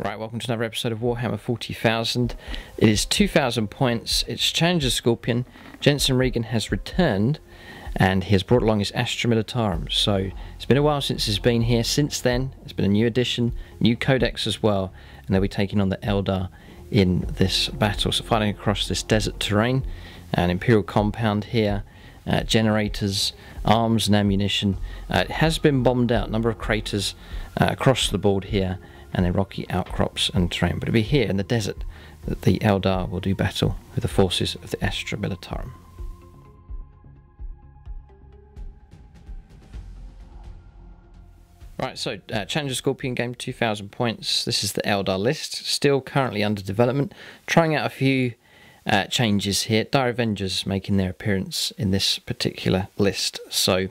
Right, welcome to another episode of Warhammer 40,000. It is 2,000 points, it's Challenger Scorpion. Jensen Regan has returned and he has brought along his Astra Militarum. So it's been a while since he's been here. Since then, it's been a new edition, new codex as well, and they'll be taking on the Eldar in this battle. So fighting across this desert terrain, an Imperial compound here, generators, arms and ammunition. It has been bombed out, a number of craters across the board here, and then rocky outcrops and terrain. But it'll be here in the desert that the Eldar will do battle with the forces of the Astra Militarum. Right, so Challenger Scorpion game, 2,000 points. This is the Eldar list, still currently under development. Trying out a few changes here. Dire Avengers making their appearance in this particular list. So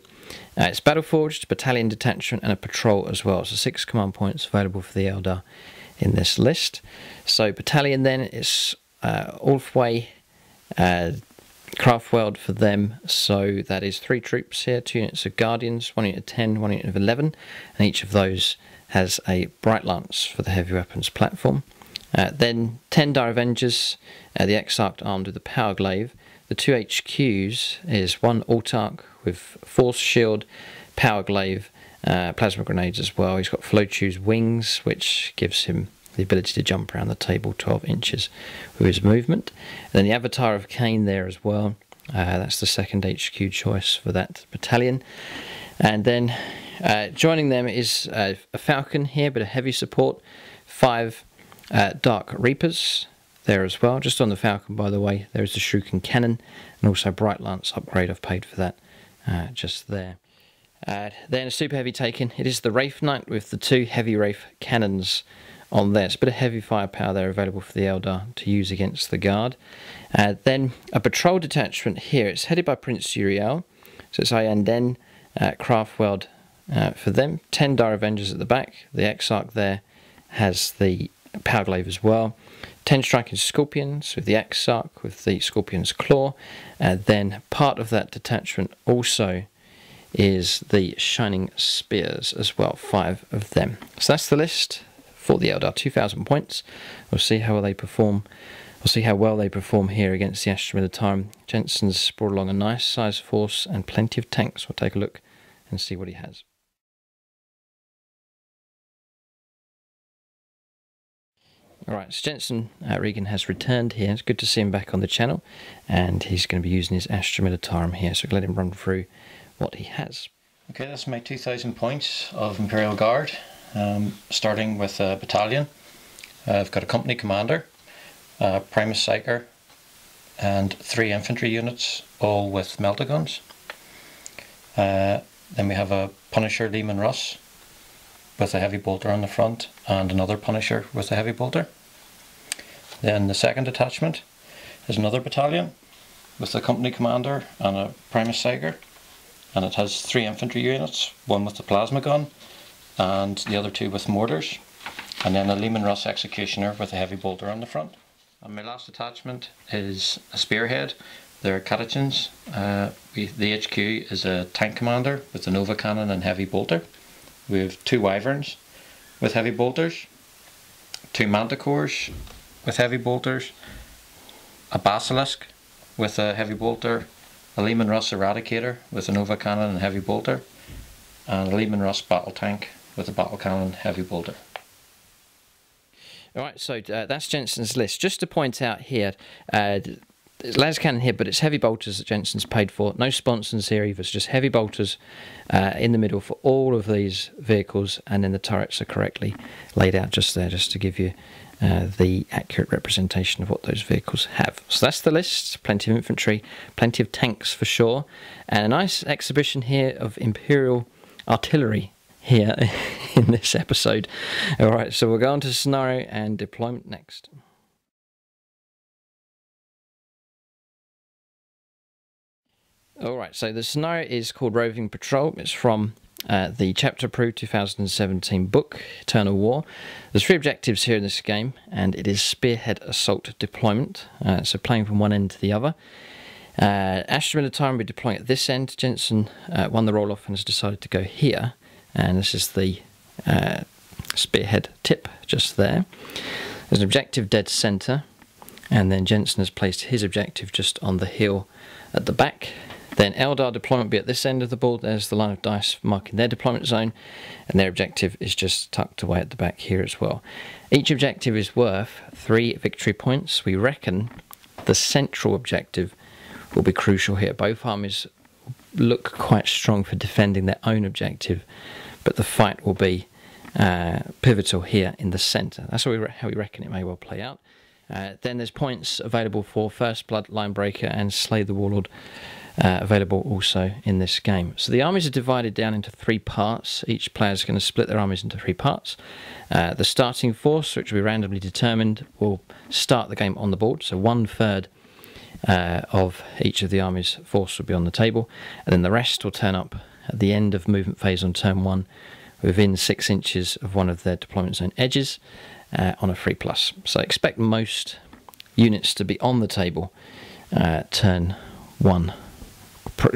it's Battleforged, Battalion Detachment and a Patrol as well. So 6 command points available for the Eldar in this list. So Battalion then is Ulfway, Craftworld for them. So that is 3 troops here, 2 units of Guardians, 1 unit of 10, 1 unit of 11. And each of those has a Bright Lance for the heavy weapons platform. Then 10 Dire Avengers, the Exarch armed with the Power Glaive. The 2 HQs is 1 Autarch with Force Shield, Power Glaive, Plasma Grenades as well. He's got Flochu's Wings, which gives him the ability to jump around the table 12 inches with his movement. And then the Avatar of Cain there as well. That's the second HQ choice for that battalion. And then joining them is a Falcon here, but a heavy support. 5 Dark Reapers there as well. Just on the Falcon, by the way, there is the Shuriken Cannon and also Bright Lance upgrade. I've paid for that just there. Then a super heavy taken. It is the Wraith Knight with the 2 heavy Wraith cannons on there. It's a bit of heavy firepower there available for the Eldar to use against the Guard. Then a patrol detachment here. It's headed by Prince Uriel. So it's Ayanden, Craftworld for them. 10 Dire Avengers at the back. The Exarch there has the Power Glaive as well. 10 striking Scorpions with the Exarch with the Scorpion's Claw. Then part of that detachment also is the Shining Spears as well, 5 of them. So that's the list for the Eldar, 2,000 points. We'll see how they perform. We'll see how well they perform here against the Astra Militarum. Jensen's brought along a nice size force and plenty of tanks. We'll take a look and see what he has. Alright, so Jensen Regan has returned here. It's good to see him back on the channel, and he's going to be using his Astra Militarum here, so let him run through what he has. Okay, that's my 2,000 points of Imperial Guard, starting with a battalion. I've got a company commander, Primus Psyker, and 3 infantry units, all with melta guns. Then we have a Punisher Lehman Russ with a heavy bolter on the front, and another Punisher with a heavy bolter. Then the second detachment is another battalion with a company commander and a Primus Psyker, and it has 3 infantry units, 1 with the plasma gun and the other 2 with mortars, and then a Lehman Russ Executioner with a heavy bolter on the front. And my last detachment is a Spearhead. They're Catechins. The HQ is a tank commander with a Nova Cannon and heavy bolter. We have 2 Wyverns with heavy bolters, 2 Manticores with heavy bolters, a Basilisk with a heavy bolter, a Lehman Russ Eradicator with a Nova Cannon and heavy bolter, and a Lehman Russ Battle Tank with a Battle Cannon heavy bolter. Alright, so that's Jensen's list. Just to point out here, las cannon here, but it's heavy bolters that Jensen's paid for. No sponsons here either. It's just heavy bolters in the middle for all of these vehicles, and then the turrets are correctly laid out just there, just to give you the accurate representation of what those vehicles have. So that's the list. Plenty of infantry, plenty of tanks for sure, and a nice exhibition here of Imperial artillery here in this episode. Alright, so we'll go on to scenario and deployment next. Alright, so the scenario is called Roving Patrol. It's from the Chapter Approved 2017 book, Eternal War. There's 3 objectives here in this game, and it is Spearhead Assault Deployment, so playing from one end to the other. Astra Militarum will be deploying at this end. Jensen won the roll-off and has decided to go here, and this is the spearhead tip just there. There's an objective dead centre, and then Jensen has placed his objective just on the hill at the back. Then Eldar deployment will be at this end of the board. There's the line of dice marking their deployment zone, and their objective is just tucked away at the back here as well. Each objective is worth 3 victory points. We reckon the central objective will be crucial here. Both armies look quite strong for defending their own objective, but the fight will be pivotal here in the centre. That's how we reckon it may well play out. Then there's points available for First Blood, Linebreaker and Slay the Warlord, available also in this game. So the armies are divided down into 3 parts. Each player is going to split their armies into 3 parts. The starting force, which will be randomly determined, will start the game on the board. So 1/3 of each of the army's force will be on the table, and then the rest will turn up at the end of movement phase on turn 1 within 6 inches of one of their deployment zone edges on a 3+. So expect most units to be on the table turn 1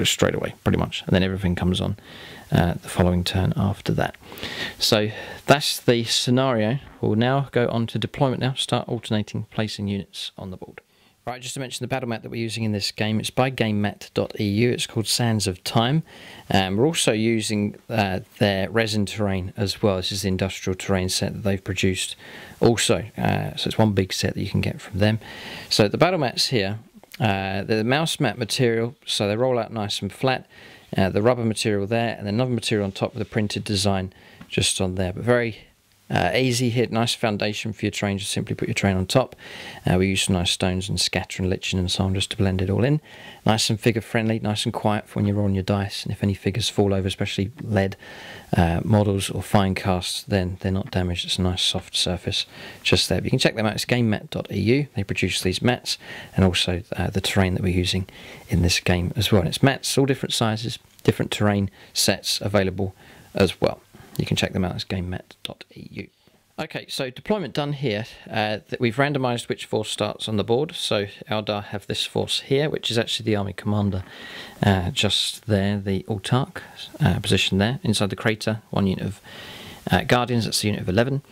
straight away, pretty much, and then everything comes on the following turn after that. So that's the scenario. We'll now go on to deployment now, start alternating placing units on the board. Right, just to mention the battle map that we're using in this game, it's by gamemat.eu. It's called Sands of Time. We're also using their resin terrain as well. This is the industrial terrain set that they've produced also. So it's one big set that you can get from them. So the battle mats here, they're the mouse mat material, so they roll out nice and flat. The rubber material there, and then another material on top with a printed design just on there. But very easy hit, nice foundation for your terrain. Just simply put your terrain on top. We use some nice stones and scatter and lichen and so on just to blend it all in. Nice and figure friendly, nice and quiet for when you're rolling your dice, and if any figures fall over, especially lead models or fine casts, then they're not damaged. It's a nice soft surface just there. But you can check them out. It's gamemat.eu. They produce these mats and also the terrain that we're using in this game as well. And it's mats, all different sizes, different terrain sets available as well. You can check them out as gamemat.eu. Okay, so deployment done here. We've randomised which force starts on the board. So Eldar have this force here, which is actually the army commander just there, the Autarch position there. Inside the crater, 1 unit of Guardians, that's the unit of 11.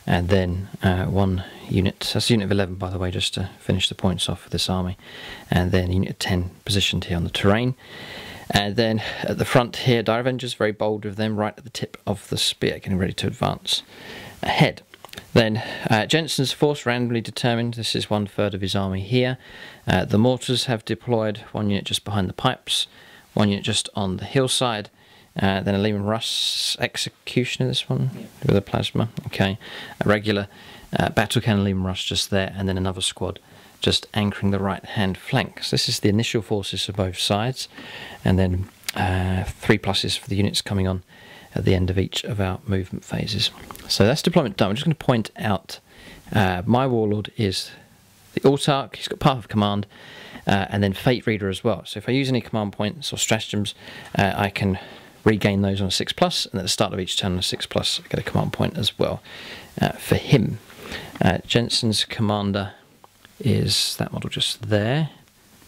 And then 1 unit, that's the unit of 11 by the way, just to finish the points off for this army. And then unit of 10 positioned here on the terrain. And then at the front here, Dire Avengers, very bold with them, right at the tip of the spear, getting ready to advance ahead. Then Jensen's force, randomly determined. This is 1/3 of his army here. The mortars have deployed, 1 unit just behind the pipes, 1 unit just on the hillside. Then a Lehman Russ executioner, this one, with a plasma. Okay, a regular battle cannon Lehman Russ just there, and then another squad just anchoring the right-hand flank. So this is the initial forces for both sides, and then 3 pluses for the units coming on at the end of each of our movement phases. So that's deployment done. I'm just going to point out my warlord is the Autarch. He's got Path of Command and then Fate Reader as well. So if I use any command points or stratagems, I can regain those on a 6+, and at the start of each turn on a 6+, I get a command point as well for him. Jensen's commander is that model just there,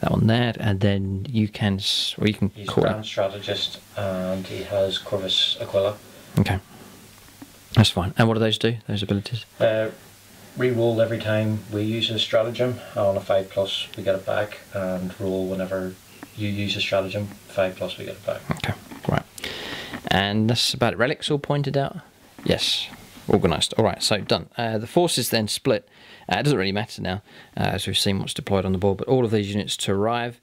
that one there, and then you can, or you can He's call a Grand Strategist, and he has Corvus Aquila. Okay, that's fine. And what do those do, those abilities? Re-roll every time we use a stratagem. On a 5+, we get it back, and roll whenever you use a stratagem. 5+, we get it back. Okay, right. And that's about it. Relics all pointed out? Yes. Organised. Alright, so done. The forces then split. It doesn't really matter now, as we've seen what's deployed on the board, but all of these units to arrive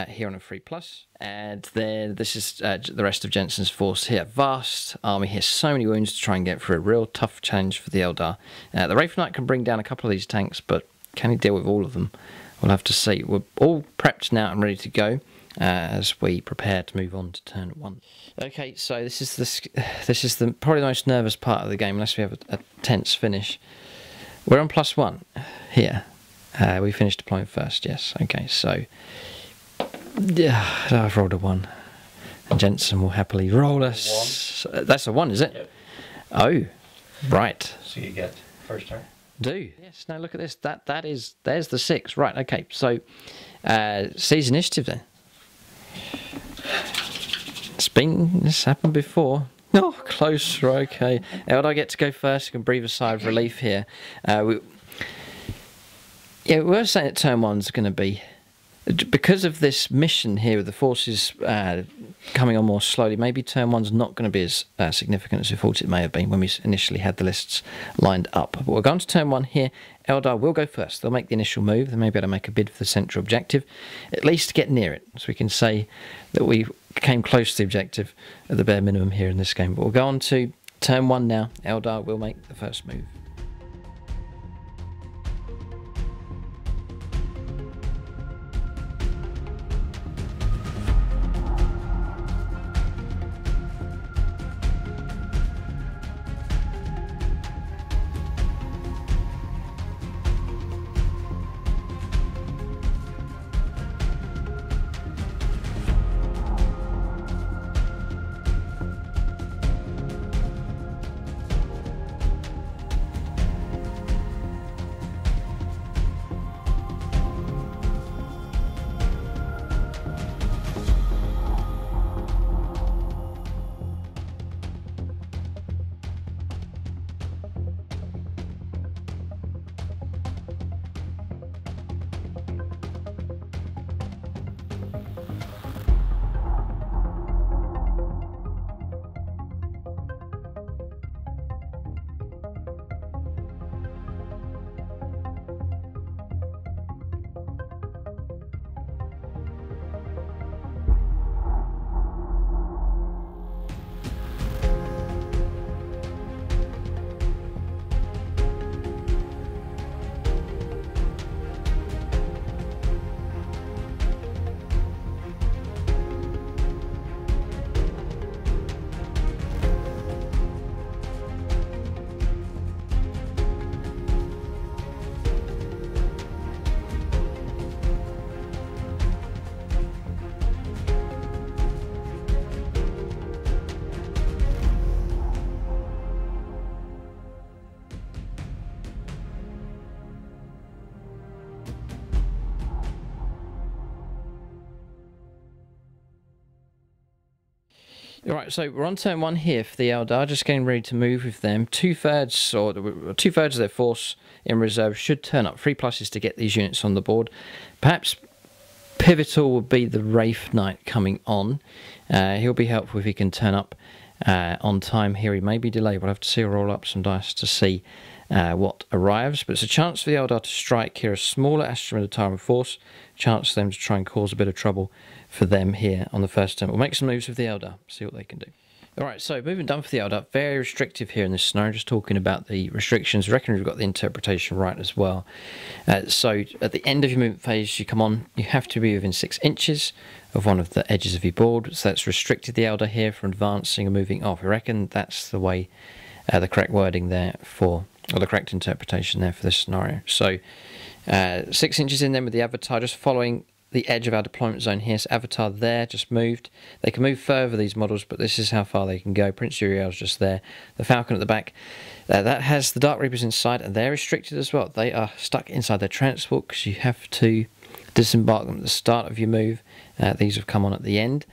here on a 3+. And then this is the rest of Jensen's force here. Vast army here, so many wounds to try and get through. A real tough challenge for the Eldar. The Wraith Knight can bring down a couple of these tanks, but can he deal with all of them? We'll have to see. We're all prepped now and ready to go as we prepare to move on to turn 1. Okay, so this is the probably the most nervous part of the game, unless we have a tense finish. We're on +1 here. We finished deploying first, yes. Okay, so yeah, I've rolled a 1, and Jensen will happily roll us. That's a 1, is it? Yep. Oh, right. So you get first turn. Do yes. Now look at this. There's the 6. Right. Okay. So seize initiative then. This happened before. Oh, closer, okay. Eldar get to go first. You can breathe a sigh of relief here. We were saying that turn one's going to be, because of this mission here with the forces coming on more slowly, maybe turn one's not going to be as significant as we thought it may have been when we initially had the lists lined up. But we're going to turn one here. Eldar will go first. They'll make the initial move. They may be able to make a bid for the central objective, at least to get near it, so we can say that we came close to the objective at the bare minimum here in this game. But we'll go on to turn one now. Eldar will make the first move. Alright, so we're on turn one here for the Eldar, just getting ready to move with them. Two-thirds of their force in reserve should turn up. 3+ to get these units on the board. Perhaps pivotal will be the Wraith Knight coming on. He'll be helpful if he can turn up on time here. He may be delayed. We'll have to see. Roll up some dice to see what arrives. But it's a chance for the Eldar to strike here. A smaller Astra Militarum force. Chance for them to try and cause a bit of trouble for them here on the first turn. We'll make some moves with the Eldar, see what they can do. Alright, so movement done for the Eldar. Very restrictive here in this scenario. Just talking about the restrictions. I reckon we've got the interpretation right as well. So at the end of your movement phase, you come on, you have to be within 6 inches of one of the edges of your board. So that's restricted the Eldar here from advancing or moving off. I reckon that's the way, the correct wording there for, or the correct interpretation there for this scenario. So 6 inches in then with the Avatar, just following the edge of our deployment zone here. So Avatar there, just moved. They can move further, these models, but this is how far they can go. Prince Uriel's just there. The Falcon at the back. That has the Dark Reapers inside, and they're restricted as well. They are stuck inside their transport because you have to disembark them at the start of your move. These have come on at the end.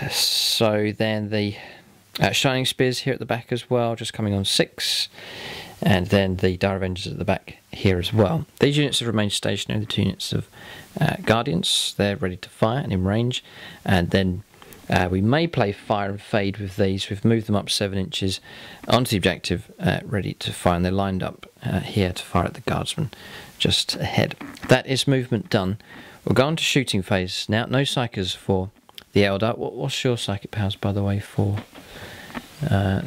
So then the Shining Spears here at the back as well, just coming on 6. And then the Dire Avengers at the back here as well. These units have remained stationary. The 2 units of Guardians, they're ready to fire and in range. And then we may play Fire and Fade with these. We've moved them up 7 inches onto the objective, ready to fire. And they're lined up here to fire at the Guardsmen just ahead. That is movement done. We'll go on to shooting phase now. No psychers for the Eldar. What's your psychic powers, by the way, for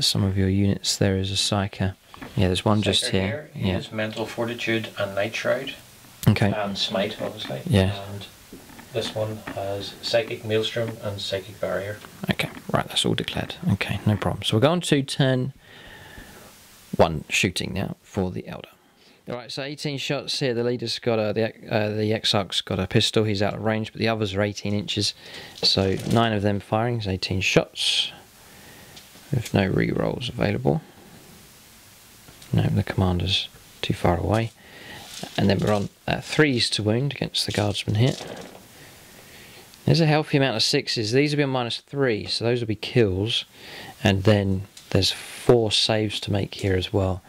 some of your units? There is a psyker. Yeah, there's one just here. Yeah. Is Mental Fortitude and Night Shroud. Okay. And Smite, obviously. Yeah. And this one has Psychic Maelstrom and Psychic Barrier. Okay, right, that's all declared. Okay, no problem. So we're going to turn 1 shooting now for the Eldar. Alright, so 18 shots here. The leader's got the Exarch's got a pistol. He's out of range, but the others are 18 inches. So 9 of them firing is 18 shots. With no re-rolls available. No, the commander's too far away. And then we're on 3s to wound against the Guardsman here. There's a healthy amount of 6s. These will be on -3, so those will be kills. And then there's 4 saves to make here as well.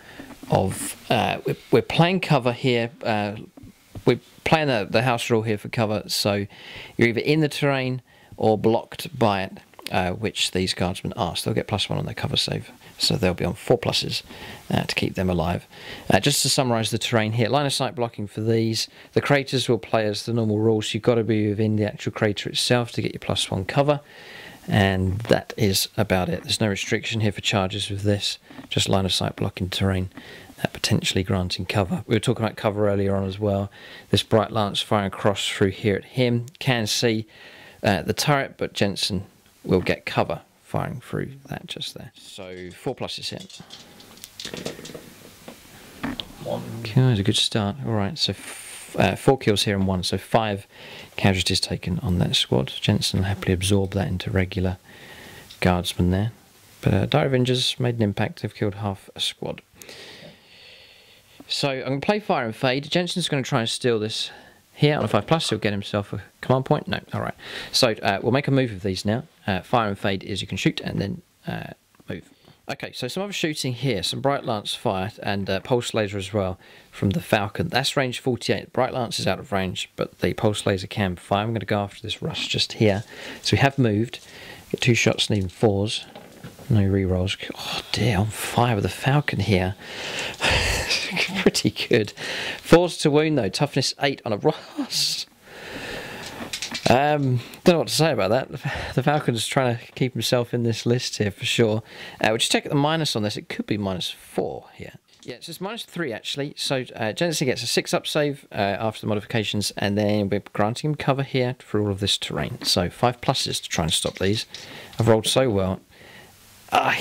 We're playing cover here. We're playing the house rule here for cover, so you're either in the terrain or blocked by it, which these guardsmen are. So they'll get +1 on their cover save. So they'll be on 4 pluses to keep them alive. Just to summarise the terrain here, line of sight blocking for these. The craters will play as the normal rules. You've got to be within the actual crater itself to get your +1 cover. And that is about it. There's no restriction here for charges with this. Just line of sight blocking terrain, potentially granting cover. We were talking about cover earlier on as well. This bright lance firing across through here at him. Can see the turret, but Jensen will get cover firing through that just there. So 4 pluses here. Okay, that's a good start. Alright, so 4 kills here and 1, so 5 casualties taken on that squad. Jensen will happily absorb that into regular guardsmen there. But Dire Avengers made an impact. They've killed half a squad. So I'm going to play Fire and Fade. Jensen's going to try and steal this here on a 5+. He'll get himself a command point. No, alright. So we'll make a move of these now. Fire and Fade is you can shoot and then move. Okay, so some other shooting here. Some Bright Lance fire and Pulse Laser as well from the Falcon. That's range 48. Bright Lance is out of range, but the Pulse Laser can fire. I'm going to go after this rush just here. So we have moved. Get 2 shots and even 4s. No rerolls. Oh dear, on fire with the Falcon here. Pretty good. 4s to wound though. Toughness 8 on a Ross. Don't know what to say about that. The Falcon's trying to keep himself in this list here for sure. We'll just check the minus on this. It could be -4 here. Yeah, so it's -3 actually. So Jensen gets a 6-up save after the modifications, and then we're granting him cover here for all of this terrain. So 5 pluses to try and stop these. I've rolled so well.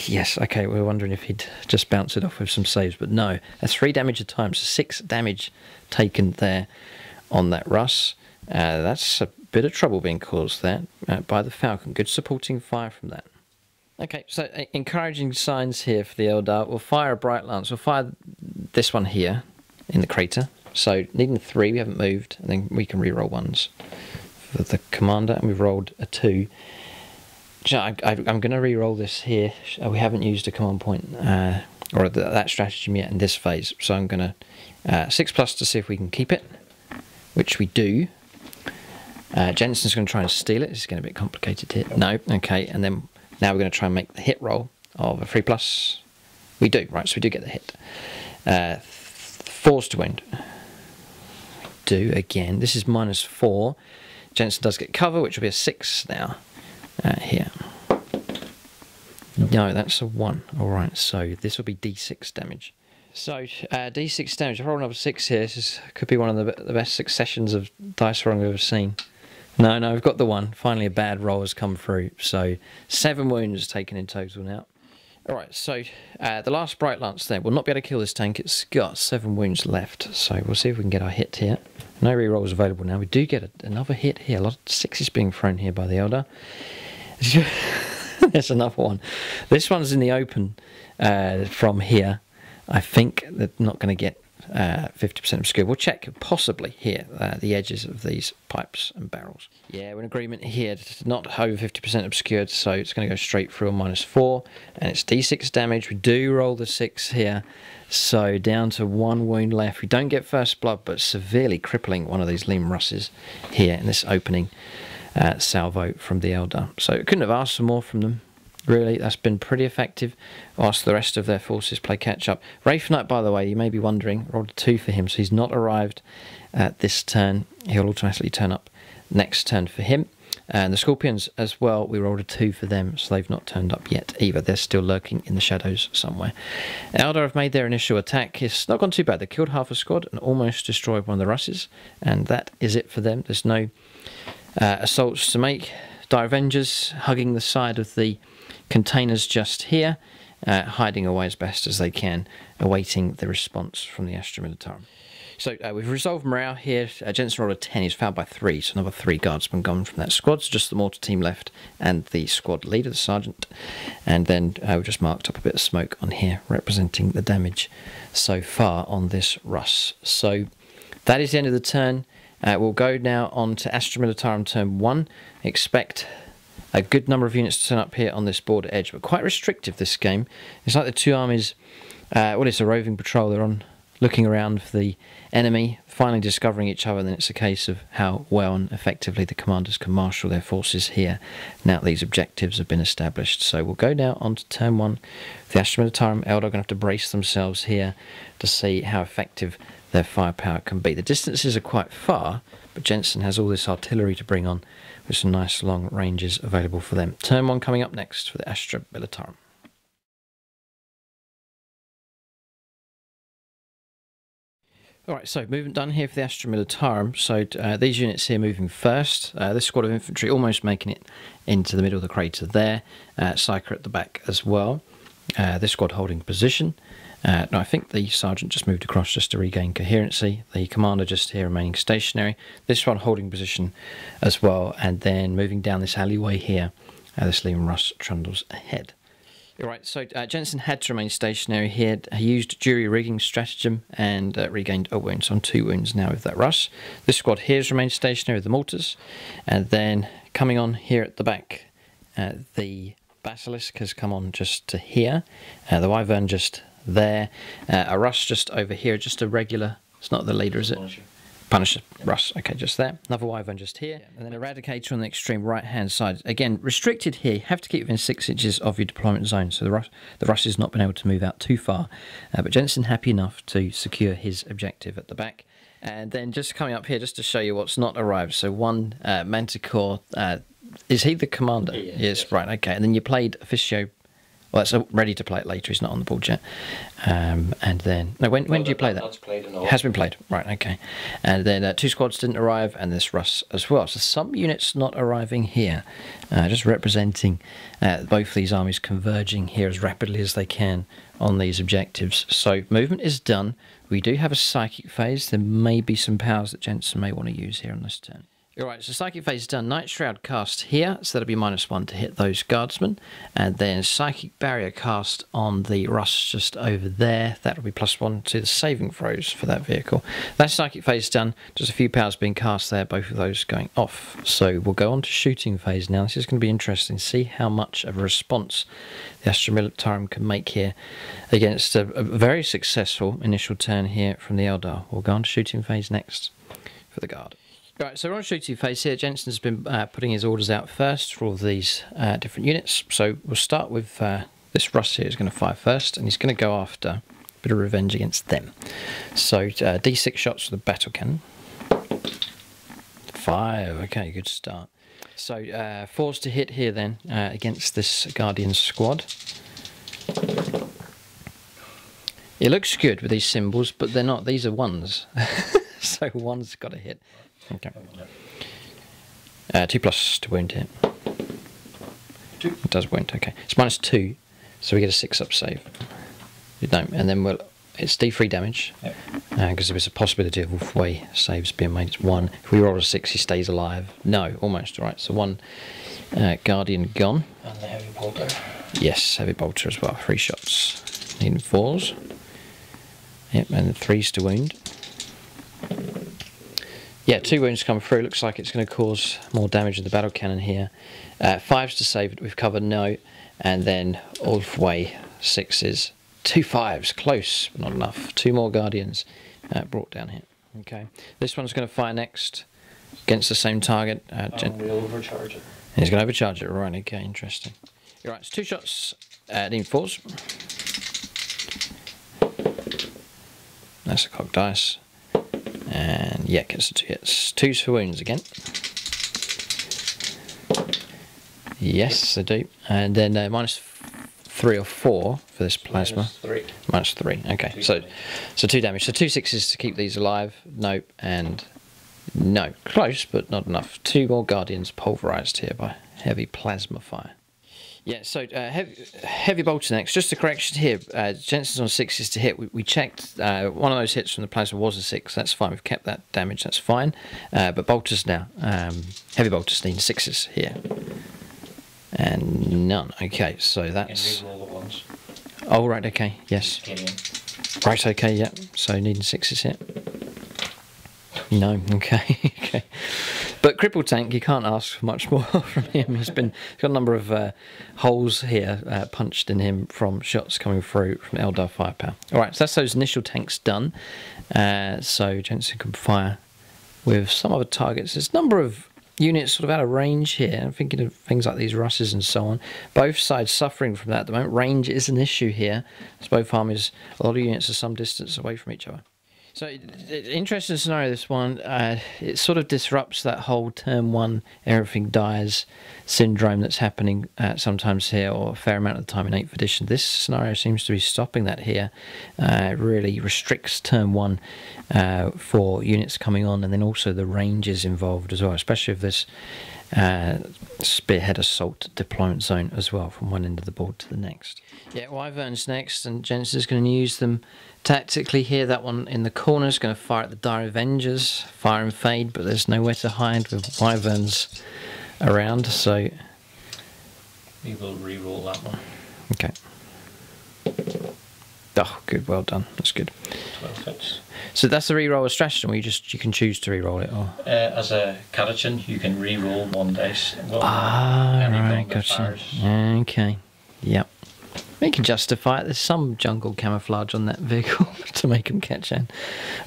Yes, okay, we were wondering if he'd just bounce it off with some saves, but no. That's 3 damage a time, so 6 damage taken there on that Russ. That's a bit of trouble being caused there by the Falcon. Good supporting fire from that. Okay, so encouraging signs here for the Eldar. We'll fire a Bright Lance. We'll fire this one here in the crater. So needing 3, we haven't moved, and then we can reroll 1s for the commander, and we've rolled a 2. I'm going to re-roll this here. We haven't used a command point or that stratagem yet in this phase, so I'm going to 6+ to see if we can keep it, which we do. Jensen's going to try and steal it. This is getting a bit complicated here. No, okay, and then now we're going to try and make the hit roll of a 3+. We do, right, so we do get the hit. 4s to wound. We do again. This is -4. Jensen does get cover, which will be a 6 now. Here. No, that's a 1. Alright, so this will be D6 damage. So, D6 damage. I've rolled another 6 here. This could be one of the best successions of dice rolling I've ever seen. No, we've got the 1. Finally, a bad roll has come through. So, 7 wounds taken in total now. Alright, so the last Bright Lance there will not be able to kill this tank. It's got 7 wounds left. So, we'll see if we can get our hit here. No rerolls available now. We do get another hit here. A lot of 6s being thrown here by the Eldar. There's another one. This one's in the open from here. I think they're not going to get 50% obscured. We'll check possibly here the edges of these pipes and barrels. Yeah, we're in agreement here. Not over 50% obscured, so it's going to go straight through on -4, and it's D6 damage. We do roll the 6 here, so down to 1 wound left. We don't get first blood, but severely crippling one of these Lean Russes here in this opening salvo from the Eldar. So couldn't have asked for more from them. Really, that's been pretty effective. Whilst the rest of their forces play catch up. Wraith Knight, by the way, you may be wondering, rolled a 2 for him, so he's not arrived at this turn. He'll automatically turn up next turn for him. And the Scorpions as well, we rolled a 2 for them, so they've not turned up yet either. They're still lurking in the shadows somewhere. Eldar have made their initial attack. It's not gone too bad. They killed half a squad and almost destroyed one of the Russes, and that is it for them. There's no assaults to make. Dire Avengers hugging the side of the containers just here, hiding away as best as they can, awaiting the response from the Astra Militarum. So we've resolved morale here. Jensen rolled a 10, he's fouled by 3, so another 3 guardsmen gone from that squad, so just the mortar team left and the squad leader, the sergeant. And then we've just marked up a bit of smoke on here, representing the damage so far on this Russ. So that is the end of the turn. We'll go now on to Astra Militarum turn 1. Expect a good number of units to turn up here on this border edge, but quite restrictive this game. It's like the two armies, well, it's a roving patrol, they're on looking around for the enemy, finally discovering each other, and then it's a case of how well and effectively the commanders can marshal their forces here now these objectives have been established. So we'll go now on to turn 1. The Astra Militarum Eldar are going to have to brace themselves here to see how effective their firepower can be. The distances are quite far, but Jensen has all this artillery to bring on with some nice long ranges available for them. Turn 1 coming up next for the Astra Militarum. Alright, so movement done here for the Astra Militarum. So these units here moving first. This squad of infantry almost making it into the middle of the crater there. Psyker at the back as well. This squad holding position. Now I think the sergeant just moved across just to regain coherency. The commander just here remaining stationary. This one holding position as well. And then moving down this alleyway here. This Leman Russ trundles ahead. Alright, so Jensen had to remain stationary here. He used jury rigging stratagem and regained a wound. So on 2 wounds now with that Russ. This squad here has remained stationary with the mortars. And then coming on here at the back, the Basilisk has come on just to here. The Wyvern just there. A Russ just over here, just a regular, it's not the leader, is it? Punisher, Russ, okay, just there. Another Wyvern just here. And then Eradicator on the extreme right-hand side. Again, restricted here. You have to keep within 6 inches of your deployment zone. So the Russ has not been able to move out too far. But Jensen happy enough to secure his objective at the back. And then just coming up here, just to show you what's not arrived. So one Manticore, is he the commander? Yes, right, okay. And then you played Officio. Well, that's ready to play it later. He's not on the board yet. And then, no, when did you play that? That's played and all. It has been played, right? Okay. And then 2 squads didn't arrive, and this Russ as well. So some units not arriving here, just representing both these armies converging here as rapidly as they can on these objectives. So movement is done. We do have a psychic phase. There may be some powers that Jensen may want to use here on this turn. Alright, so Psychic phase is done. Night Shroud cast here, so that'll be -1 to hit those guardsmen. And then Psychic Barrier cast on the Russ just over there. That'll be +1 to the saving throws for that vehicle. That's Psychic phase done. Just a few powers being cast there, both of those going off. So we'll go on to Shooting phase now. This is going to be interesting. See how much of a response the Astra Militarum can make here against a very successful initial turn here from the Eldar. We'll go on to Shooting phase next for the Guard. Right, so we're on Shooting phase here. Jensen's been putting his orders out first for all of these different units. So we'll start with this Russ here is going to fire first, and he's going to go after a bit of revenge against them. So D6 shots for the battle cannon. 5, okay, good start. So 4s to hit here then against this Guardian squad. It looks good with these symbols, but they're not. These are 1s. So 1's got to hit. Okay. 2+ to wound hit. 2. It does wound, okay. It's -2, so we get a 6-up save. No, and then it's D3 damage, because there is a possibility of wolf-way saves being made. It's 1. If we roll a 6, he stays alive. No, almost, alright. So 1 Guardian gone. And the heavy bolter. Yes, heavy bolter as well. 3 shots. Needing 4s. Yep, and 3s to wound. Yeah, 2 wounds come through. Looks like it's going to cause more damage in the battle cannon here. 5s to save it. We've covered no. And then all the way 6s. 2 5s. Close, but not enough. 2 more Guardians brought down here. Okay. This one's going to fire next against the same target. We'll overcharge it. He's going to overcharge it. Right, okay, interesting. Alright, it's 2 shots. Needing 4s. That's a cocked dice. And yeah, gets the 2 hits. 2s for wounds again. Yes, they do. And then -3 or 4 for this plasma. -3. Okay, so 2 damage. So 2 6s to keep these alive. Nope, and no. Close, but not enough. 2 more Guardians pulverized here by heavy plasma fire. Yeah, so heavy bolter next. Just a correction here. Jensen's on 6s to hit. We checked. One of those hits from the plasma was a 6. That's fine. We've kept that damage. That's fine. But bolters now. Heavy bolters need 6s here. And none. Okay, so that's... Oh, right, okay. Yes. Right, okay, yeah. So needing 6s here. No, okay, okay. But crippled tank, you can't ask for much more from him. He's got a number of holes here punched in him from shots coming through from Eldar firepower. All right, so that's those initial tanks done. So Jensen can fire with some other targets. There's a number of units sort of out of range here. I'm thinking of things like these Russes and so on. Both sides suffering from that at the moment. Range is an issue here, as both armies, a lot of units are some distance away from each other. So, interesting scenario, this one. It sort of disrupts that whole turn one, everything dies syndrome that's happening sometimes here, or a fair amount of the time in 8th edition. This scenario seems to be stopping that here. It really restricts turn one for units coming on, and then also the range is involved as well, especially if this spearhead assault deployment zone as well, from one end of the board to the next. Yeah, Wyverns next, and Jensen's going to use them tactically here. That one in the corner is going to fire at the Dire Avengers, fire and fade, but there's nowhere to hide with Wyverns around, so we will re-roll that one. Okay. Oh, good, well done. That's good. 12 hits. So that's the re-roll of stratagem, or you can choose to re-roll it, or as a catechin, you can re-roll one dice. Right, gotcha. Okay. Yep. We can justify it. There's some jungle camouflage on that vehicle to make him catechin.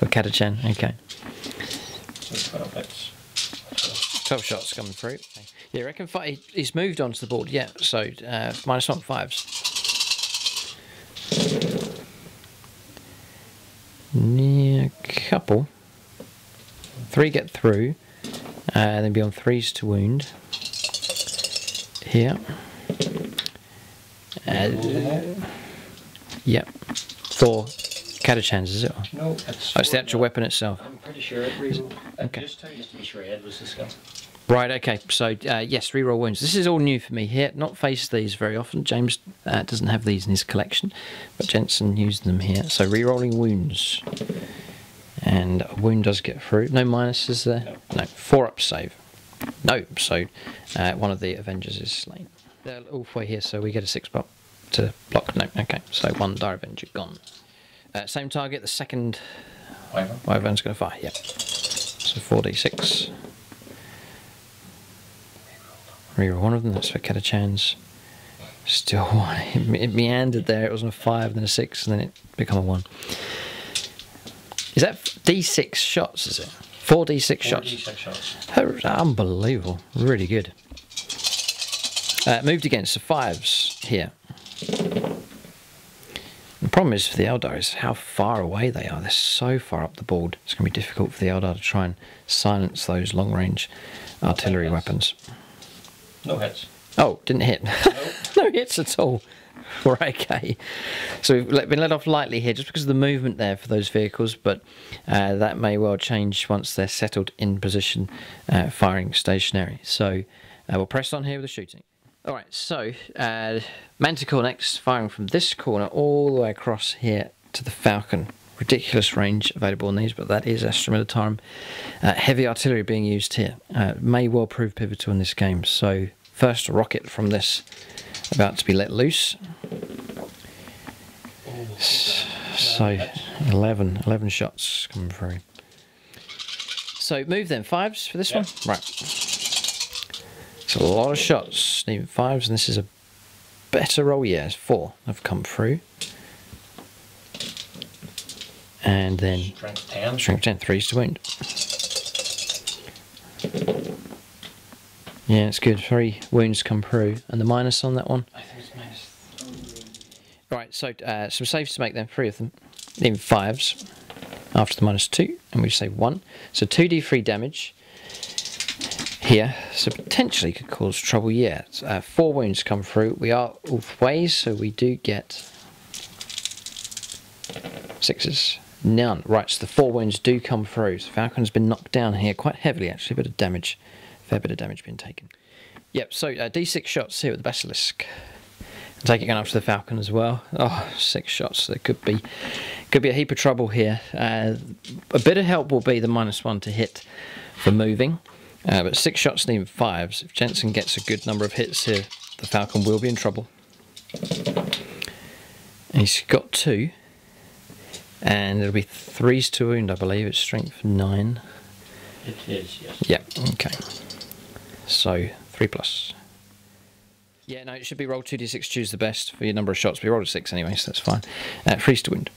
Or catechin, okay. So 12 hits. 12 shots coming through. Yeah, I reckon he's moved onto the board. Yeah, so -1 5s. Yeah, couple. 3 get through. Then be on 3s to wound. Here. Yep. 4 catechins, is it? No, it's the actual weapon itself. I'm pretty sure it re-rolled. Okay. Just to be sure Ed was the skill. Right, okay, so yes, reroll wounds. This is all new for me here. Not faced these very often. James doesn't have these in his collection, but Jensen used them here. So rerolling wounds. And a wound does get through. No minuses there? No. 4-up save. No, so one of the Avengers is slain. They're all the way here, so we get a 6-pop to block. No, okay, so 1 Dire Avenger gone. Same target, the second Wyvern's going to fire, yeah. So 4d6. Reroll one of them, that's for catechins. Still 1. It meandered there, it wasn't a 5, then a 6, and then it became a 1. Is that d6 shots, is it? 4d6 shots? 4d6 shots. Unbelievable, really good. Moved against the 5s here. The problem is for the Eldar is how far away they are. They're so far up the board. It's going to be difficult for the Eldar to try and silence those long-range artillery weapons. No hits. Oh, didn't hit. Nope. No hits at all. Right, okay. So we've been let off lightly here just because of the movement there for those vehicles, but that may well change once they're settled in position, firing stationary. So we'll press on here with the shooting. Alright, so Manticore next, firing from this corner all the way across here to the Falcon. Ridiculous range available on these, but that is Astra Militarum. Heavy artillery being used here. May well prove pivotal in this game. So first rocket from this about to be let loose. So 11 shots coming through. So move then, 5s for this one? Right. It's a lot of shots, even 5s, and this is a better roll. Yeah, it's 4 have come through. And then strength 10, 3s to wound. Yeah, it's good. 3 wounds come through, and the minus on that one. I think it's minus. Right, so some saves to make then, 3 of them, even 5s after the -2, and we say 1. So 2d3 damage here, so potentially could cause trouble. Yeah, 4 wounds come through. We are all ways, so we do get 6s. None. Right, so the 4 wounds do come through. So Falcon's been knocked down here quite heavily, actually. A bit of damage, fair bit of damage being taken. Yep, so d6 shots here with the Basilisk. And take it going after the Falcon as well. Oh, 6 shots. There could be a heap of trouble here. A bit of help will be the -1 to hit for moving. But 6 shots and even 5s. If Jensen gets a good number of hits here, the Falcon will be in trouble. And he's got 2. And it'll be 3s to wound, I believe. It's strength 9. It is, yes. Yeah, okay. So 3+. Yeah, no, it should be roll 2d6, choose the best for your number of shots. We rolled a 6 anyway, so that's fine. Freeze to wound.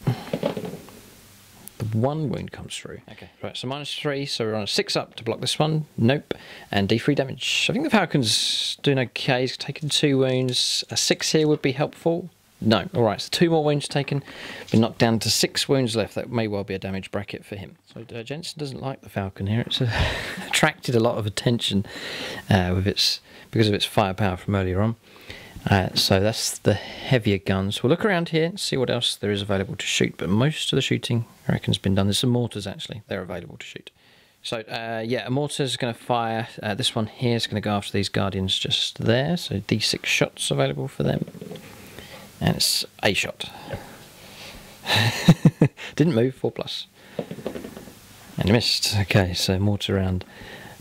The 1 wound comes through. Okay, right, so -3, so we're on a 6 up to block this one. Nope. And D3 damage. I think the Falcon's doing okay. He's taken 2 wounds. A 6 here would be helpful. No. Alright, so 2 more wounds taken. Been knocked down to 6 wounds left. That may well be a damage bracket for him. So Jensen doesn't like the Falcon here. It's attracted a lot of attention because of its firepower from earlier on. So that's the heavier guns. We'll look around here and see what else there is available to shoot, but most of the shooting, I reckon, has been done. There's some mortars, actually. They're available to shoot. So, yeah, a mortar is going to fire. This one here is going to go after these Guardians just there. So D6 shots available for them. And it's a shot. Didn't move, 4+. And he missed. Okay, so mortar round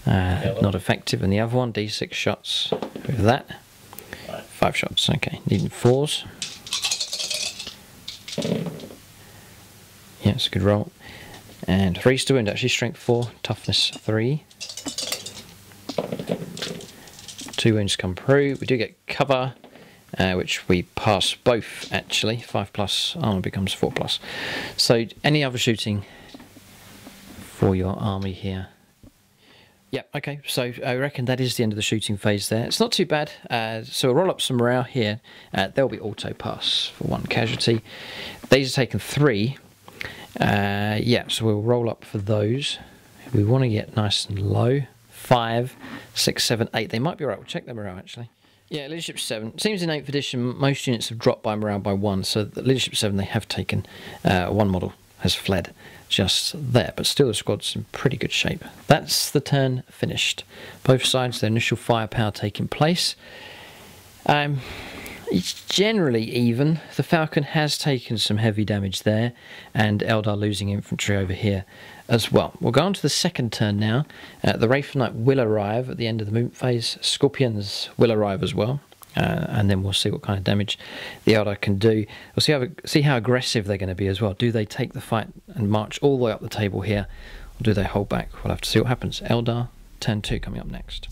not effective. And the other one, D6 shots with that. 5 shots, okay. Needing 4s. Yeah, it's a good roll. And 3's to wound, actually. Strength 4, toughness 3. 2 wounds come through. We do get cover, which we pass both, actually. 5+, armour becomes 4+. So, any other shooting for your army here? Yeah, okay, so I reckon that is the end of the shooting phase there. It's not too bad. So we'll roll up some morale here. There'll be auto pass for 1 casualty. These are taken 3. Yeah, so we'll roll up for those. We want to get nice and low. 5, 6, 7, 8. They might be alright. We'll check their morale, actually. Yeah, Leadership 7. Seems in 8th edition, most units have dropped by morale by 1. So the Leadership 7, they have taken 1 model has fled just there, but still the squad's in pretty good shape. That's the turn finished. Both sides, their initial firepower taking place. It's generally even. The Falcon has taken some heavy damage there, and Eldar losing infantry over here as well. We'll go on to the second turn now. The Wraith Knight will arrive at the end of the movement phase. Scorpions will arrive as well. And then we'll see what kind of damage the Eldar can do. We'll see how aggressive they're going to be as well. Do they take the fight and march all the way up the table here, or do they hold back? We'll have to see what happens. Eldar, turn 2 coming up next.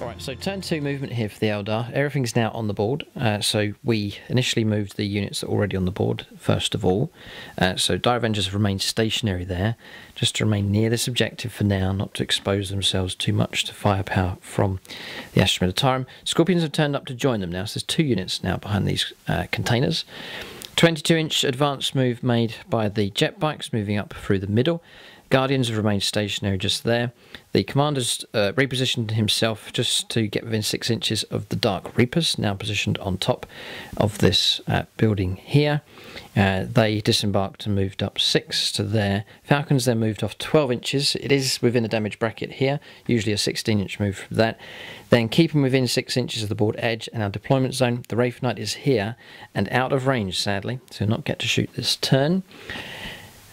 Alright, so turn 2 movement here for the Eldar. Everything's now on the board. So we initially moved the units that are already on the board, first of all. So Dire Avengers have remained stationary there, just to remain near this objective for now, not to expose themselves too much to firepower from the Astra Militarum. Scorpions have turned up to join them now, so there's 2 units now behind these containers. 22-inch advance move made by the jet bikes, moving up through the middle. Guardians have remained stationary just there. The commander's repositioned himself just to get within 6 inches of the Dark Reapers, now positioned on top of this building here. They disembarked and moved up 6 to there. Falcons then moved off 12 inches. It is within a damage bracket here, usually a 16-inch move from that. Then keeping within 6 inches of the board edge and our deployment zone, the Wraith Knight is here and out of range, sadly, so not get to shoot this turn.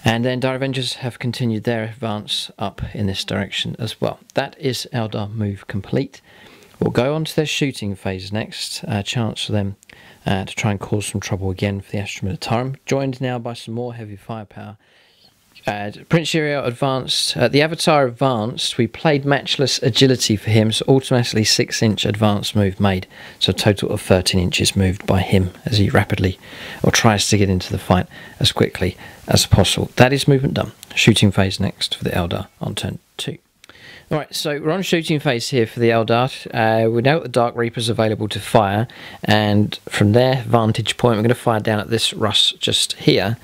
And then Dire Avengers have continued their advance up in this direction as well. That is Eldar move complete. We'll go on to their shooting phase next. A chance for them to try and cause some trouble again for the Astra Militarum. Joined now by some more heavy firepower. Prince Uriel advanced. The Avatar advanced. We played matchless agility for him, so automatically 6-inch advance move made. So a total of 13 inches moved by him as he rapidly, or tries to get into the fight as quickly as possible. That is movement done. Shooting phase next for the Eldar on turn 2. Alright, so we're on shooting phase here for the Eldar. We know the Dark Reapers available to fire, and from their vantage point we're going to fire down at this Russ just here.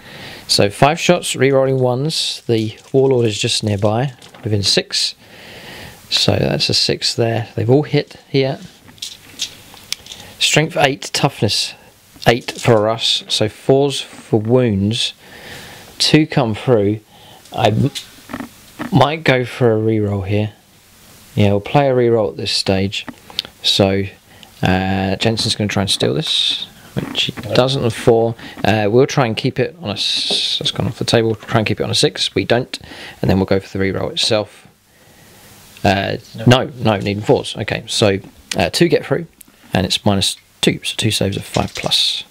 So 5 shots, re-rolling 1s. The Warlord is just nearby, within 6. So that's a 6 there. They've all hit here. Strength 8, toughness 8 for a Russ. So 4s for wounds. 2 come through. I might go for a reroll here. Yeah, we'll play a reroll at this stage. So Jensen's going to try and steal this, which he doesn't on 4. We'll try and keep it on a... That's gone off the table. We'll try and keep it on a 6. We don't. And then we'll go for the reroll itself. No, needing 4s. Okay, so 2 get through, and it's -2. So 2 saves of 5+.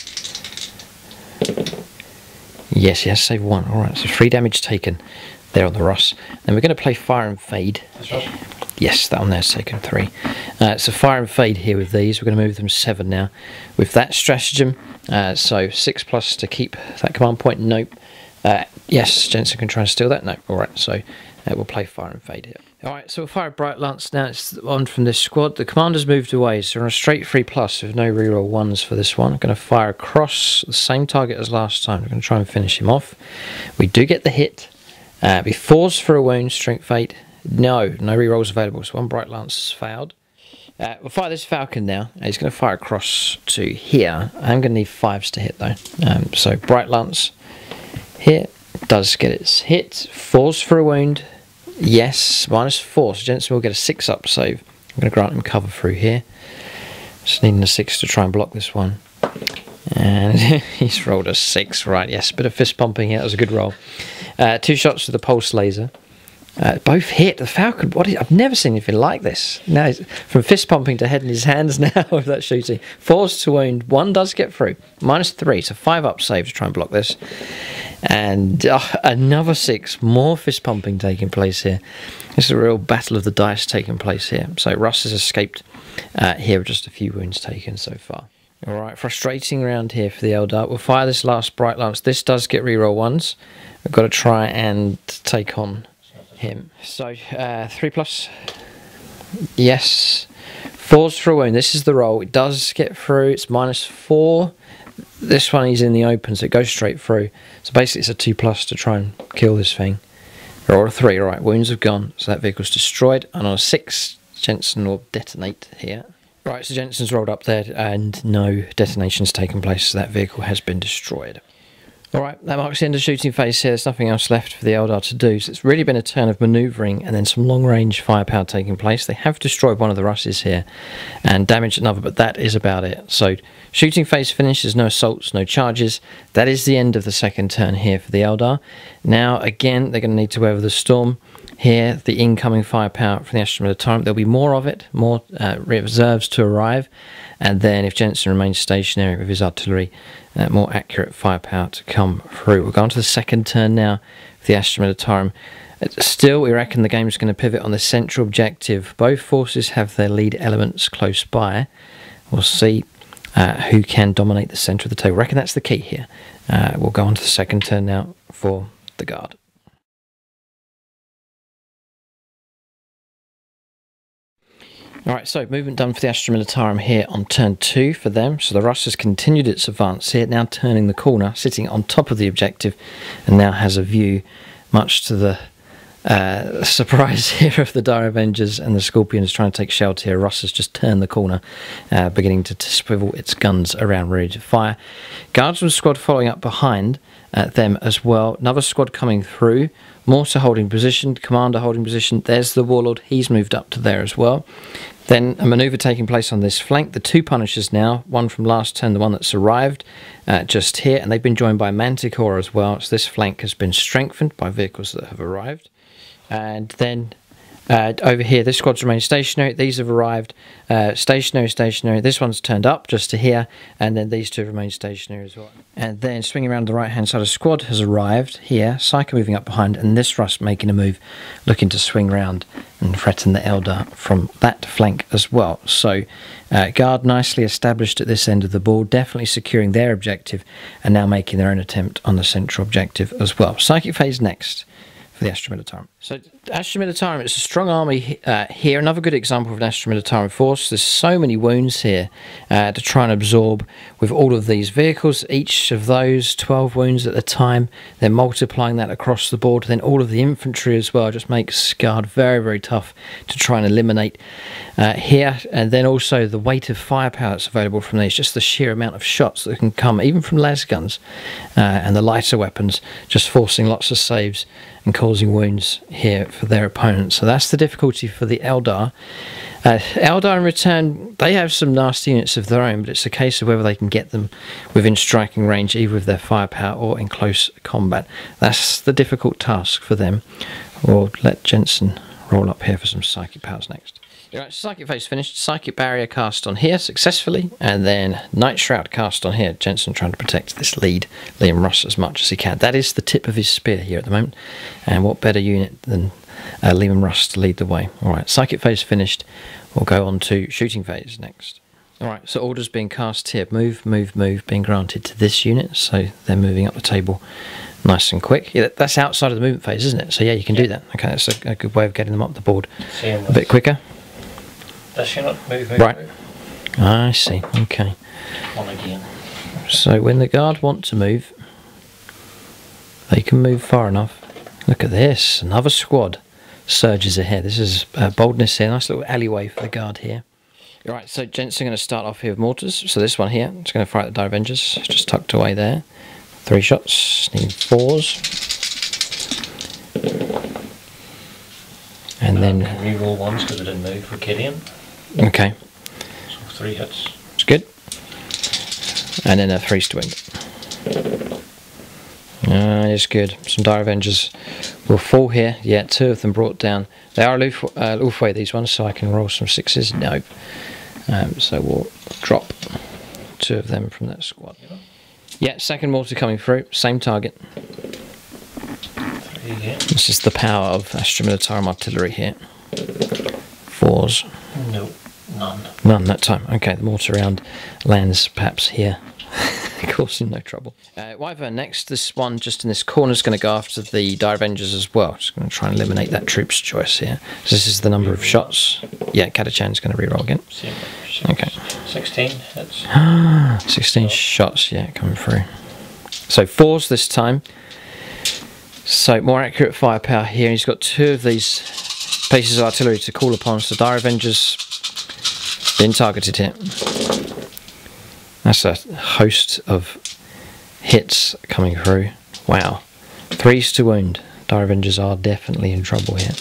Yes, he has saved 1. Alright, so 3 damage taken there on the Russ. Then we're going to play Fire and Fade. Yes, that one there's taken 3. So Fire and Fade here with these. We're going to move them 7 now with that stratagem. So 6+ to keep that command point. Nope. Yes, Jensen can try and steal that. No. Alright, so we'll play Fire and Fade here. Alright, so we'll fire a Bright Lance now. It's on from this squad. The commander's moved away, so we're on a straight 3+ with no reroll 1s for this one. I'm going to fire across the same target as last time. We're going to try and finish him off. We do get the hit. Be 4s for a wound, strength 8. No rerolls available, so 1 Bright Lance has failed. We'll fire this Falcon now. He's going to fire across to here. I'm going to need 5s to hit though. So Bright Lance here does get its hit. 4s for a wound. Yes, -4. So Jensen will get a 6 up save. I'm going to grant him cover through here. Just needing a 6 to try and block this one. And he's rolled a 6, right? Yes, bit of fist pumping here. That was a good roll. 2 shots with the pulse laser. Both hit. The Falcon, I've never seen anything like this. Now, from fist pumping to head in his hands now with that shooting. 4s to wound. 1 does get through. -3, so 5 up save to try and block this. And another 6. More fist pumping taking place here. This is a real battle of the dice taking place here. So Russ has escaped here with just a few wounds taken so far. Alright, frustrating round here for the Eldar. We'll fire this last Bright Lance. This does get reroll 1s. We've got to try and take on him. So 3+. Yes. 4s for a wound. This is the roll. It does get through. It's -4. This one he's in the open, so it goes straight through. So basically it's a 2+ to try and kill this thing. Or a 3. Alright, wounds have gone. So that vehicle's destroyed. And on a 6, Jensen will detonate here. Right, so Jensen's rolled up there and no detonations taken place, so that vehicle has been destroyed. Alright, that marks the end of the shooting phase here. There's nothing else left for the Eldar to do, so it's really been a turn of manoeuvring and then some long-range firepower taking place. They have destroyed one of the Russes here and damaged another, but that is about it. So, shooting phase finishes, no assaults, no charges. That is the end of the second turn here for the Eldar. Now, again, they're going to need to weather the storm. Here, the incoming firepower from the Astra Militarum. There'll be more of it, more reserves to arrive, and then if Jensen remains stationary with his artillery, more accurate firepower to come through. We'll go on to the second turn now for the Astra Militarum. Still, we reckon the game's going to pivot on the central objective. Both forces have their lead elements close by. We'll see who can dominate the centre of the table. I reckon that's the key here. We'll go on to the second turn now for the Guard. Alright, so movement done for the Astra Militarum here on turn 2 for them. So the Russ has continued its advance here, now turning the corner, sitting on top of the objective, and now has a view much to the surprise here of the Dire Avengers and the Scorpions trying to take shelter here. Russ has just turned the corner, beginning to swivel its guns around ready to fire. Guardsman squad following up behind them as well. Another squad coming through. Mortar holding position, Commander holding position. There's the Warlord, he's moved up to there as well. Then a manoeuvre taking place on this flank. The two Punishers now, one from last turn, the one that's arrived just here, and they've been joined by Manticore as well. So this flank has been strengthened by vehicles that have arrived. And then over here, this squad's remained stationary. These have arrived stationary. This one's turned up just to here, and then these two have remained stationary as well. And then swinging around the right-hand side, a squad has arrived here. Psycho moving up behind, and this Russ making a move, looking to swing round and threaten the Eldar from that flank as well. So Guard nicely established at this end of the board, definitely securing their objective, and now making their own attempt on the central objective as well. Psychic phase next for the Astra Militarum. So Astra Militarum, it's a strong army here. Another good example of an Astra Militarum force. There's so many wounds here to try and absorb with all of these vehicles. Each of those 12 wounds at a time. They're multiplying that across the board. Then all of the infantry as well just makes Guard very, very tough to try and eliminate here. And then also the weight of firepower that's available from these. Just the sheer amount of shots that can come, even from las guns and the lighter weapons, just forcing lots of saves and causing wounds here for their opponents. So that's the difficulty for the Eldar. Eldar in return, they have some nasty units of their own, but it's a case of whether they can get them within striking range, either with their firepower or in close combat. That's the difficult task for them. We'll let Jensen roll up here for some psychic powers next. Right, psychic phase finished. Psychic barrier cast on here successfully, and then Night Shroud cast on here. Jensen trying to protect this lead, Liam Russ, as much as he can. That is the tip of his spear here at the moment, and what better unit than Liam Russ to lead the way. Alright, psychic phase finished. We'll go on to shooting phase next. Alright, so orders being cast here. Move, move, move being granted to this unit, so they're moving up the table nice and quick. Yeah, that's outside of the movement phase, isn't it? So yeah, you can do that. Okay, that's a good way of getting them up the board a bit quicker. Does she not move right? I see. Okay. On again. So when the Guard want to move, they can move far enough. Look at this. Another squad surges ahead. This is boldness here. Nice little alleyway for the Guard here. Right, so Jensen going to start off here with mortars. So this one here, it's going to fire at the Dire Avengers. Just tucked away there. 3 shots. Need 4s. And then reroll ones because I didn't move for Gideon. Okay. So 3 hits. It's good. And then a 3s to win. It's good. Some Dire Avengers will fall here. Yeah, 2 of them brought down. They are aloof way, these ones, so I can roll some 6s. Nope. So we'll drop 2 of them from that squad. Yeah, second mortar coming through. Same target. 3 here. This is the power of Astra Militarum artillery here. 4s. No, none. None that time. Okay, the mortar round lands perhaps here, causing no trouble. Wyvern next. This one just in this corner is going to go after the Dire Avengers as well. Just going to try and eliminate that troop's choice here. So this is the number of shots. Yeah, Katachan's going to reroll again. Okay. 16 hits. 16 shots, yeah, coming through. So 4s this time. So more accurate firepower here. He's got 2 of these pieces of artillery to call upon. So Dire Avengers being targeted here. That's a host of hits coming through. Wow. 3s to wound. Dire Avengers are definitely in trouble here.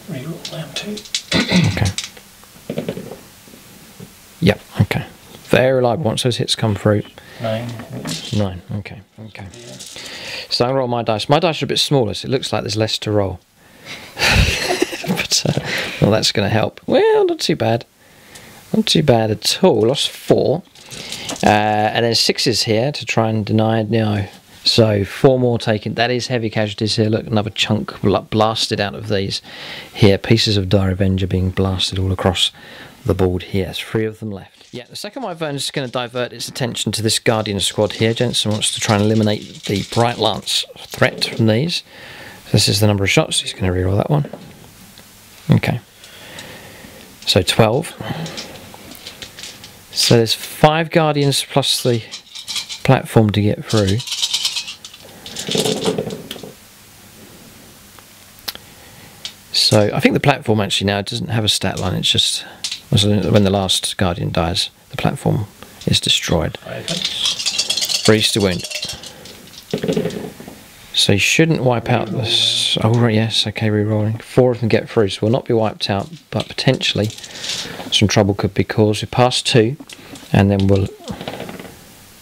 Reroll them 2. Okay. Yep, okay. Very reliable once those hits come through. 9. 9, okay, okay. So I'll roll my dice. My dice are a bit smaller, so it looks like there's less to roll. But, well, that's going to help. Well, not too bad. Not too bad at all. Lost 4. And then 6s here to try and deny it. No. So 4 more taken. That is heavy casualties here. Look, another chunk blasted out of these here. Pieces of Dire Avenger being blasted all across the board here. There's 3 of them left. Yeah, the second Wyvern is going to divert its attention to this Guardian squad here. Jensen wants to try and eliminate the Bright Lance threat from these. So this is the number of shots. He's going to reroll that one. Okay. So 12. So there's 5 Guardians plus the platform to get through. So I think the platform actually now doesn't have a stat line. It's just when the last Guardian dies, the platform is destroyed. 3 to wound. So you shouldn't wipe out this. Oh right, yes, okay, re-rolling. 4 of them get through, so we'll not be wiped out, but potentially some trouble could be caused. We pass 2, and then we'll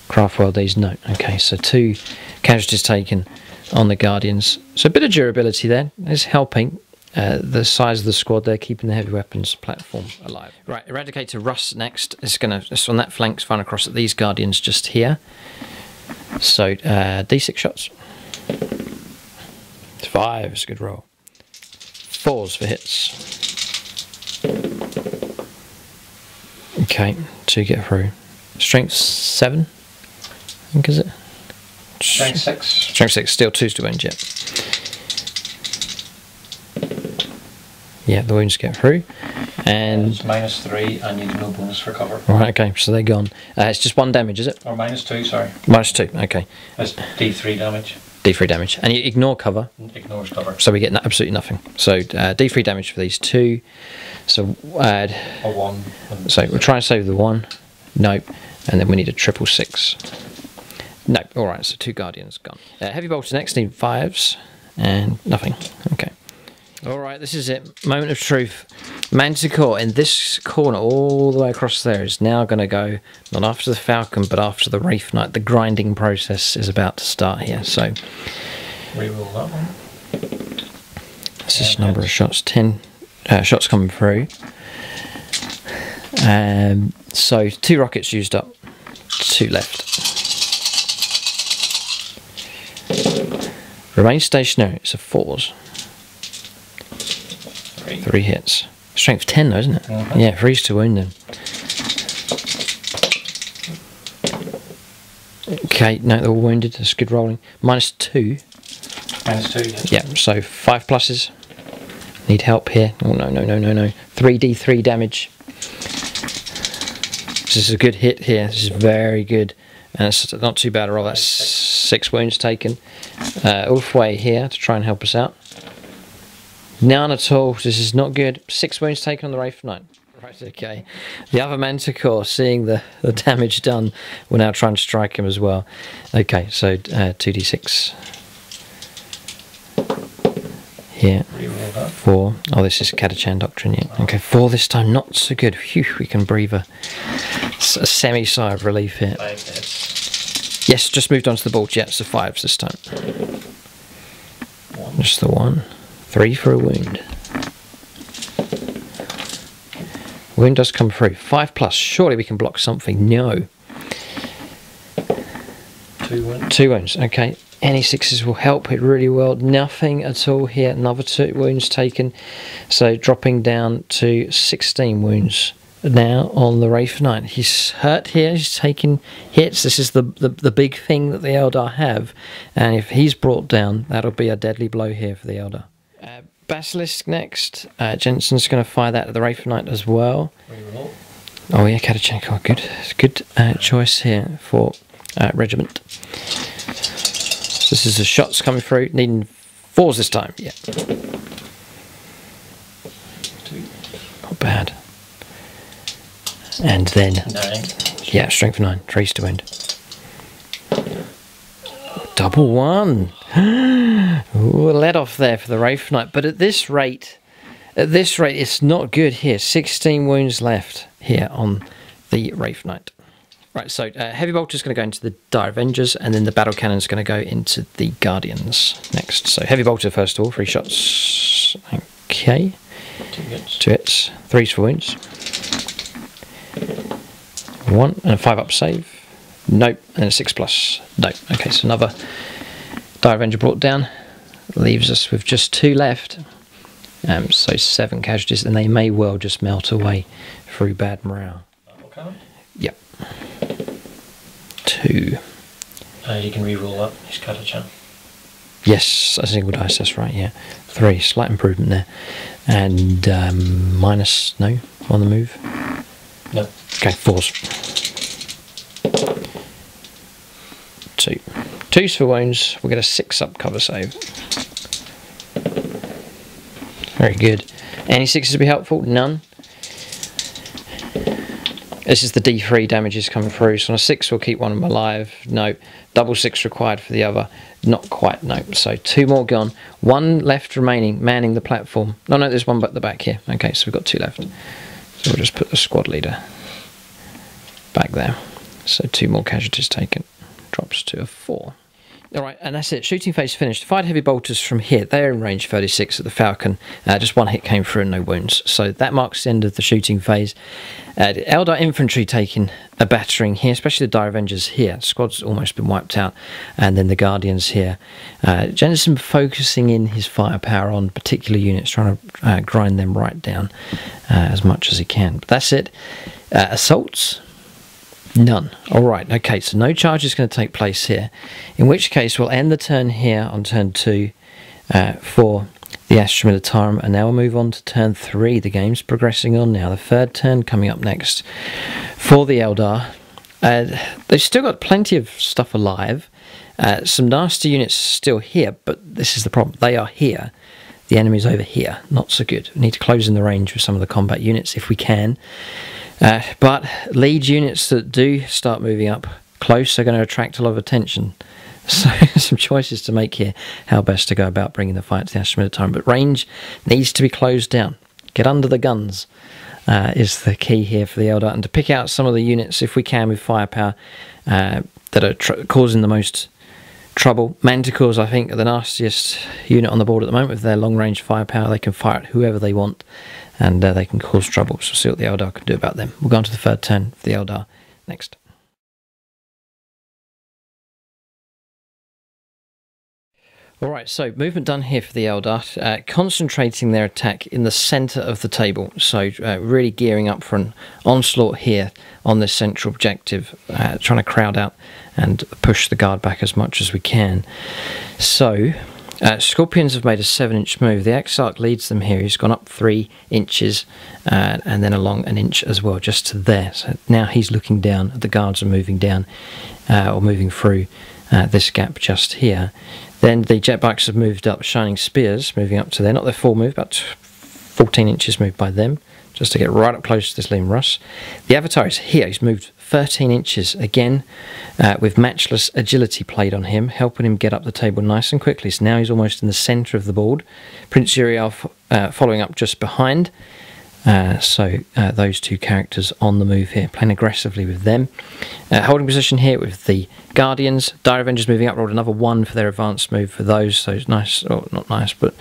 craft well these. No, okay, so 2 casualties taken on the Guardians. So a bit of durability there is helping. The size of the squad there, keeping the heavy weapons platform alive. Right, Eradicator Russ next. It's on that flank, flying across at these Guardians just here. So D6 shots. 5 is a good roll. 4s for hits. Okay, 2 get through. Strength 7, I think, is it? Strength 6. Strength 6, still 2s to wound, yet. Yeah, the wounds get through. And it's -3 and you do no bonus for cover. Right, okay, so they're gone. It's just 1 damage, is it? Or -2, sorry. -2, okay. It's D3 damage. D3 damage. And you ignore cover. Ignores cover. So we get absolutely nothing. So D3 damage for these 2. So add a 1. So we'll try and save the 1. Nope. And then we need a 666. Nope. Alright, so 2 Guardians gone. Heavy bolter next, need 5s. And nothing. Okay. Alright, this is it. Moment of truth. Manticore in this corner all the way across there is now going to go not after the Falcon but after the Wraith Knight. The grinding process is about to start here. So reroll that one. This is number of shots. 10 shots coming through. So 2 rockets used up. 2 left. Remain stationary. It's a 4s. 3 hits. Strength 10 though, isn't it? Yeah, 3s to wound them. Okay, no, they're all wounded. That's good rolling. -2. -2, yeah. Yeah, so 5 pluses. Need help here. Oh no, no, no, no, no. 3d3 damage. This is a good hit here. This is very good. And it's not too bad at all. That's 6 wounds taken. Ulfway here to try and help us out. None at all. This is not good. 6 wounds taken on the Wraith Knight. Right, okay. The other Manticore, seeing the damage done, will now try and strike him as well. Okay, so 2d6. Here. 4. Oh, this is Catachan Doctrine, yeah. Okay, 4 this time. Not so good. Phew, we can breathe a semi-sigh of relief here. 5 hits. Yes, just moved on to the board. Yeah, it's the 5s this time. 1. Just the 1. 3 for a wound. Wound does come through. 5 plus. Surely we can block something. No. 2 wounds. 2 wounds. Okay. Any 6s will help it really well. Nothing at all here. Another 2 wounds taken. So dropping down to 16 wounds now on the Wraith Knight. He's hurt here. He's taking hits. This is the big thing that the Eldar have. And if he's brought down, that'll be a deadly blow here for the Eldar. Basilisk next. Jensen's going to fire that at the Wraith Knight as well. Reroll. Oh yeah, Katachenko. Good. Good choice here for regiment. This is the shots coming through. Needing 4s this time. Yeah. 2. Not bad. And then 9. yeah, strength 9. 3s to wound. Double 1. Ooh, a let off there for the Wraith Knight. But at this rate, it's not good here. 16 wounds left here on the Wraith Knight. Right, so Heavy Bolter is going to go into the Dire Avengers, and then the Battle Cannon is going to go into the Guardians next. So Heavy Bolter first of all, 3 shots. Okay. 2 hits. 2 hits. 3s for wounds. 1 and a 5-up save. Nope. And a 6 plus. Nope. Okay, so another Dire Avenger brought down. Leaves us with just 2 left. So 7 casualties, and they may well just melt away through bad morale. Okay. Yep. 2. You can re-roll that. He's Catachan. Yes, a single dice, that's right, yeah. 3, slight improvement there. And minus, no, on the move? No. Okay, 4s. 2. 2s for wounds. We'll get a 6 up cover save. Very good. Any 6s to be helpful? None. This is the D3 damages coming through. So on a 6 we'll keep one of them alive. No. Double 6 required for the other. Not quite, no. So 2 more gone. 1 left remaining, manning the platform. No, there's 1 at the back here. Okay, so we've got 2 left. So we'll just put the squad leader back there. So 2 more casualties taken. Drops to a 4. Alright, and that's it. Shooting phase finished. Fired heavy bolters from here. They're in range 36 at the Falcon. Just 1 hit came through and no wounds. So that marks the end of the shooting phase. The Eldar infantry taking a battering here, especially the Dire Avengers here. The squad's almost been wiped out. And then the Guardians here. Jensen focusing in his firepower on particular units, trying to grind them right down as much as he can. But that's it. Assaults? None. Alright, okay, so no charge is going to take place here. In which case we'll end the turn here on turn 2 for the Astra Militarum, and now we'll move on to turn 3. The game's progressing on now. The 3rd turn coming up next for the Eldar. They've still got plenty of stuff alive. Some nasty units still here, but this is the problem. They are here. The enemy's over here. Not so good. We need to close in the range with some of the combat units if we can. But lead units that do start moving up close are going to attract a lot of attention. So some choices to make here, how best to go about bringing the fight to the Astra Militarum. But range needs to be closed down. Get under the guns is the key here for the Eldar. And to pick out some of the units, if we can, with firepower that are causing the most trouble. Manticores, I think, are the nastiest unit on the board at the moment. With their long-range firepower, they can fire at whoever they want. And they can cause trouble, so we'll see what the Eldar can do about them. We'll go on to the 3rd turn for the Eldar next. Alright, so movement done here for the Eldar, concentrating their attack in the centre of the table, so really gearing up for an onslaught here on this central objective, trying to crowd out and push the guard back as much as we can. So Scorpions have made a 7-inch move. The Exarch leads them here. He's gone up 3 inches and then along an inch as well, just to there. So now he's looking down. The guards are moving down or moving through this gap just here. Then the jet bikes have moved up. Shining Spears moving up to there. Not their full move, about 14 inches moved by them, just to get right up close to this Liam Russ. The Avatar is here. He's moved 13 inches again with matchless agility played on him, helping him get up the table nice and quickly. So now he's almost in the centre of the board. Prince Uriel following up just behind. So those 2 characters on the move here, playing aggressively with them. Holding position here with the Guardians. Dire Avengers moving up, rolled another 1 for their advanced move for those. So it's nice, or not nice, but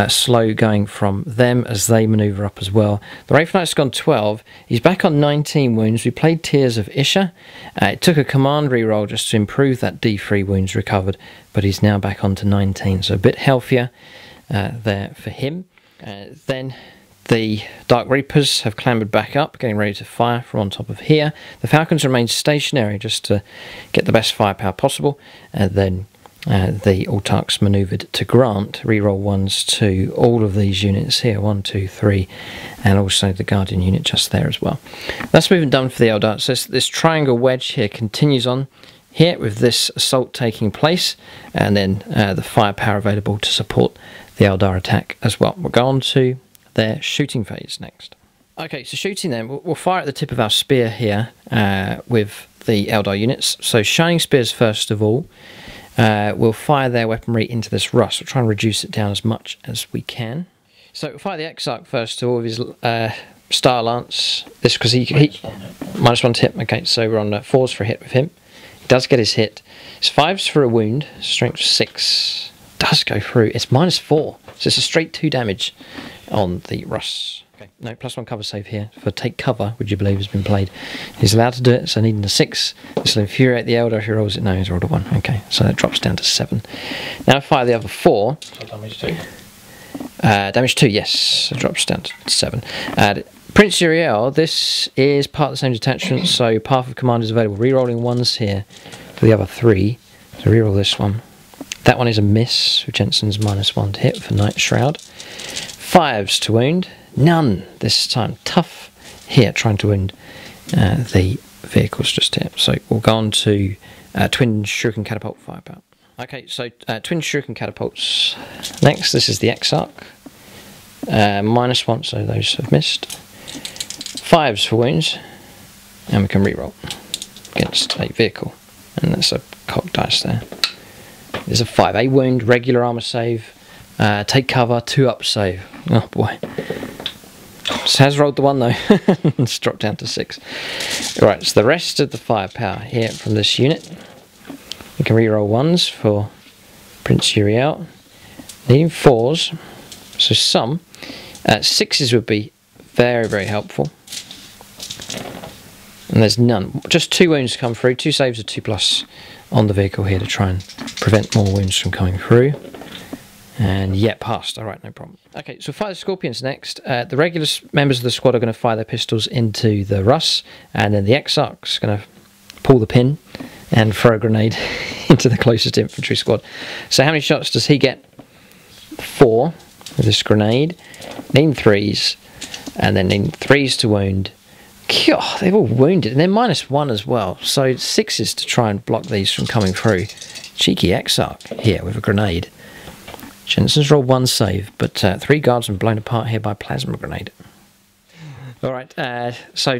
slow going from them as they manoeuvre up as well. The Wraith Knight's gone 12. He's back on 19 wounds. We played Tears of Isha. It took a command reroll just to improve that D3 wounds recovered, but he's now back on to 19. So a bit healthier there for him. Then the Dark Reapers have clambered back up, getting ready to fire from on top of here. The Falcons remain stationary just to get the best firepower possible. And then the Autarchs manoeuvred to grant reroll 1s to all of these units here. 1, 2, 3, and also the Guardian unit just there as well. That's movement done for the Eldar. So this triangle wedge here continues on here with this assault taking place, and then the firepower available to support the Eldar attack as well. We'll go on to their shooting phase next. Okay, so shooting then, we'll fire at the tip of our spear here with the Eldar units. So Shining Spears first of all. We'll fire their weaponry into this rust. We'll try and reduce it down as much as we can. So we'll fire the Exarch first of all with his Star Lance. This because he -1 to hit. Okay, so we're on 4s for a hit with him. He does get his hit. It's 5s for a wound. Strength 6 does go through. It's -4, so it's a straight 2 damage on the Russ. Okay, no, +1 cover save here for take cover, would you believe, has been played. He's allowed to do it, so needing a 6. This will infuriate the Eldar if he rolls it. No, he's rolled a 1. Okay, so that drops down to 7. Now fire the other 4. So damage 2. Damage 2, yes. It drops down to 7. Prince Uriel, this is part of the same detachment, so Path of Command is available. Rerolling 1s here for the other 3. So reroll this one. That one is a miss, with Jensen's -1 to hit for Night Shroud. 5s to wound. None this time. Tough here, trying to wound the vehicles just here. So we'll go on to twin shuriken catapult firepower. Okay, so twin shuriken catapults. Next, this is the Exarch. -1, so those have missed. 5s for wounds, and we can reroll against a vehicle, and that's a cock dice there. There's a 5. A wound, regular armor save, take cover, 2 up save. Oh boy. This has rolled the 1 though. It's dropped down to 6. Right, so the rest of the firepower here from this unit. We can reroll 1s for Prince Uriel. Needing 4s, so some. 6s would be very, very helpful. And there's none. Just 2 wounds come through. 2 saves of 2+ on the vehicle here to try and prevent more wounds from coming through. And yeah, passed. Alright, no problem. Okay, so fire the Scorpions next. The regular members of the squad are going to fire their pistols into the Russ, and then the Exarch's going to pull the pin and throw a grenade into the closest infantry squad. So how many shots does he get? 4 with this grenade. Needing 3s, and then needing 3s to wound. God, they've all wounded, and they're -1 as well. So 6s to try and block these from coming through. Cheeky Exarch here with a grenade. Jensen's rolled 1 save, but 3 guardsmen blown apart here by plasma grenade. Alright, so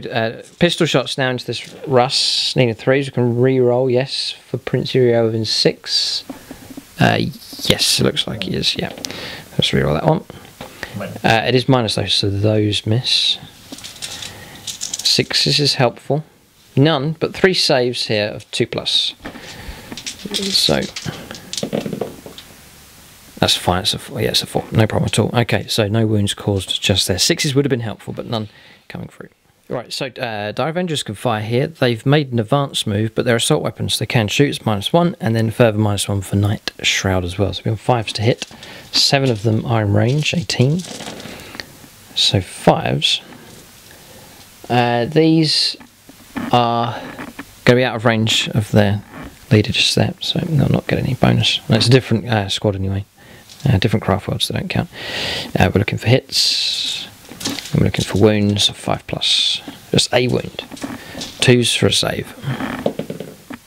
pistol shots now into this Russ. Needing 3s, we can re-roll, yes, for Prince Uriel within 6. Yes, it looks like he is, yeah. Let's re-roll that one. It is minus those, so those miss. 6s is helpful. None, but 3 saves here of 2+. So that's fine. It's a 4. Yeah, it's a 4. No problem at all. Okay, so no wounds caused just there. 6s would have been helpful, but none coming through. Right, so Dire Avengers can fire here. They've made an advance move, but they're assault weapons. They can shoot. It's -1, and then further -1 for Night Shroud as well. So we have 5s to hit. 7 of them are in range, 18. So 5s. These are going to be out of range of their leader just there, so they'll not get any bonus. No, it's a different squad anyway. Different craft worlds, they don't count. We're looking for hits. And we're looking for wounds of 5+. Just a wound. 2s for a save.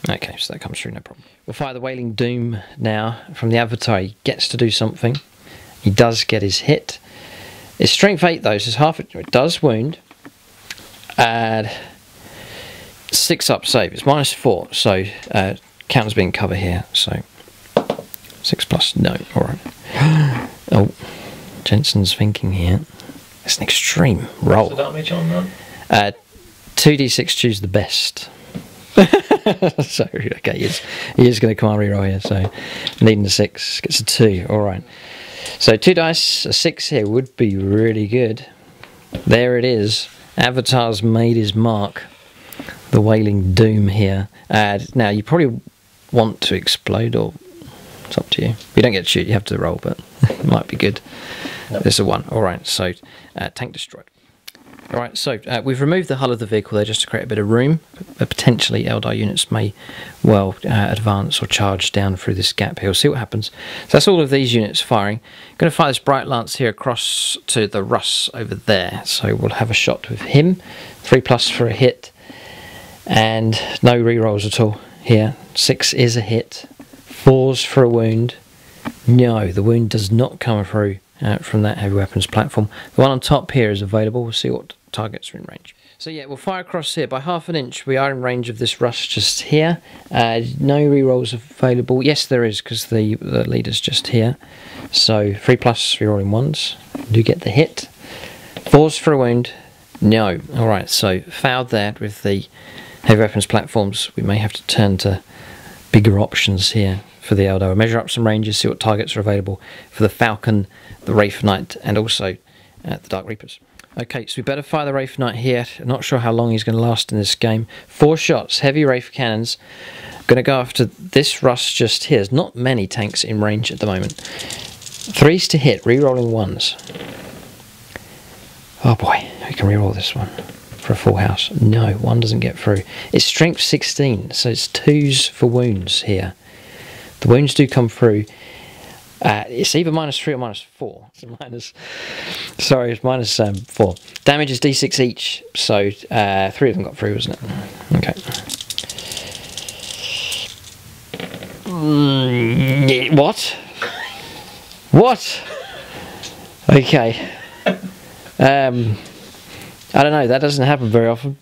Okay, so that comes through, no problem. We'll fire the Wailing Doom now from the Avatar. He gets to do something. He does get his hit. His strength 8 though, so it's half. It does wound. And 6 up save. It's -4, so counters being cover here. So 6+, no. Alright. Oh, Jensen's thinking here. It's an extreme roll. What's the damage on that? 2d6, choose the best. So, okay, he is going to come on reroll here. So, needing a 6, gets a 2. Alright. So, 2 dice, a 6 here would be really good. There it is. Avatar's made his mark. The Wailing Doom here. Now, you probably want to explode, or it's up to you. You don't get to shoot, you have to roll, but it might be good. Nope. There's a 1. Alright, so tank destroyed. Alright, so we've removed the hull of the vehicle there just to create a bit of room. Potentially Eldar units may well advance or charge down through this gap here. We'll see what happens. So that's all of these units firing. I'm going to fire this Bright Lance here across to the Russ over there. So we'll have a shot with him. 3+ for a hit. And no rerolls at all here. 6 is a hit. 4s for a wound. No, the wound does not come through from that heavy weapons platform. The one on top here is available. We'll see what targets are in range. So yeah, we'll fire across here. By half an inch, we are in range of this Russ just here. No rerolls available. Yes, there is, because the leader's just here. So 3+ rerolling 1s. Do get the hit. 4s for a wound. No. Alright, so fouled there with the heavy weapons platforms. We may have to turn to bigger options here for the Eldar. We'll measure up some ranges, see what targets are available for the Falcon, the Wraith Knight, and also the Dark Reapers. Okay, so we better fire the Wraith Knight here. I'm not sure how long he's going to last in this game. 4 shots, heavy Wraith cannons. Going to go after this Russ just here. There's not many tanks in range at the moment. 3s to hit, re-rolling 1s. Oh boy, we can re-roll this one for a full house. No, 1 doesn't get through. It's strength 16, so it's 2s for wounds here. The wounds do come through. It's either -3 or -4. It's -4. Damage is d6 each, so 3 of them got through, wasn't it? Okay. What? What? Okay. I don't know, that doesn't happen very often.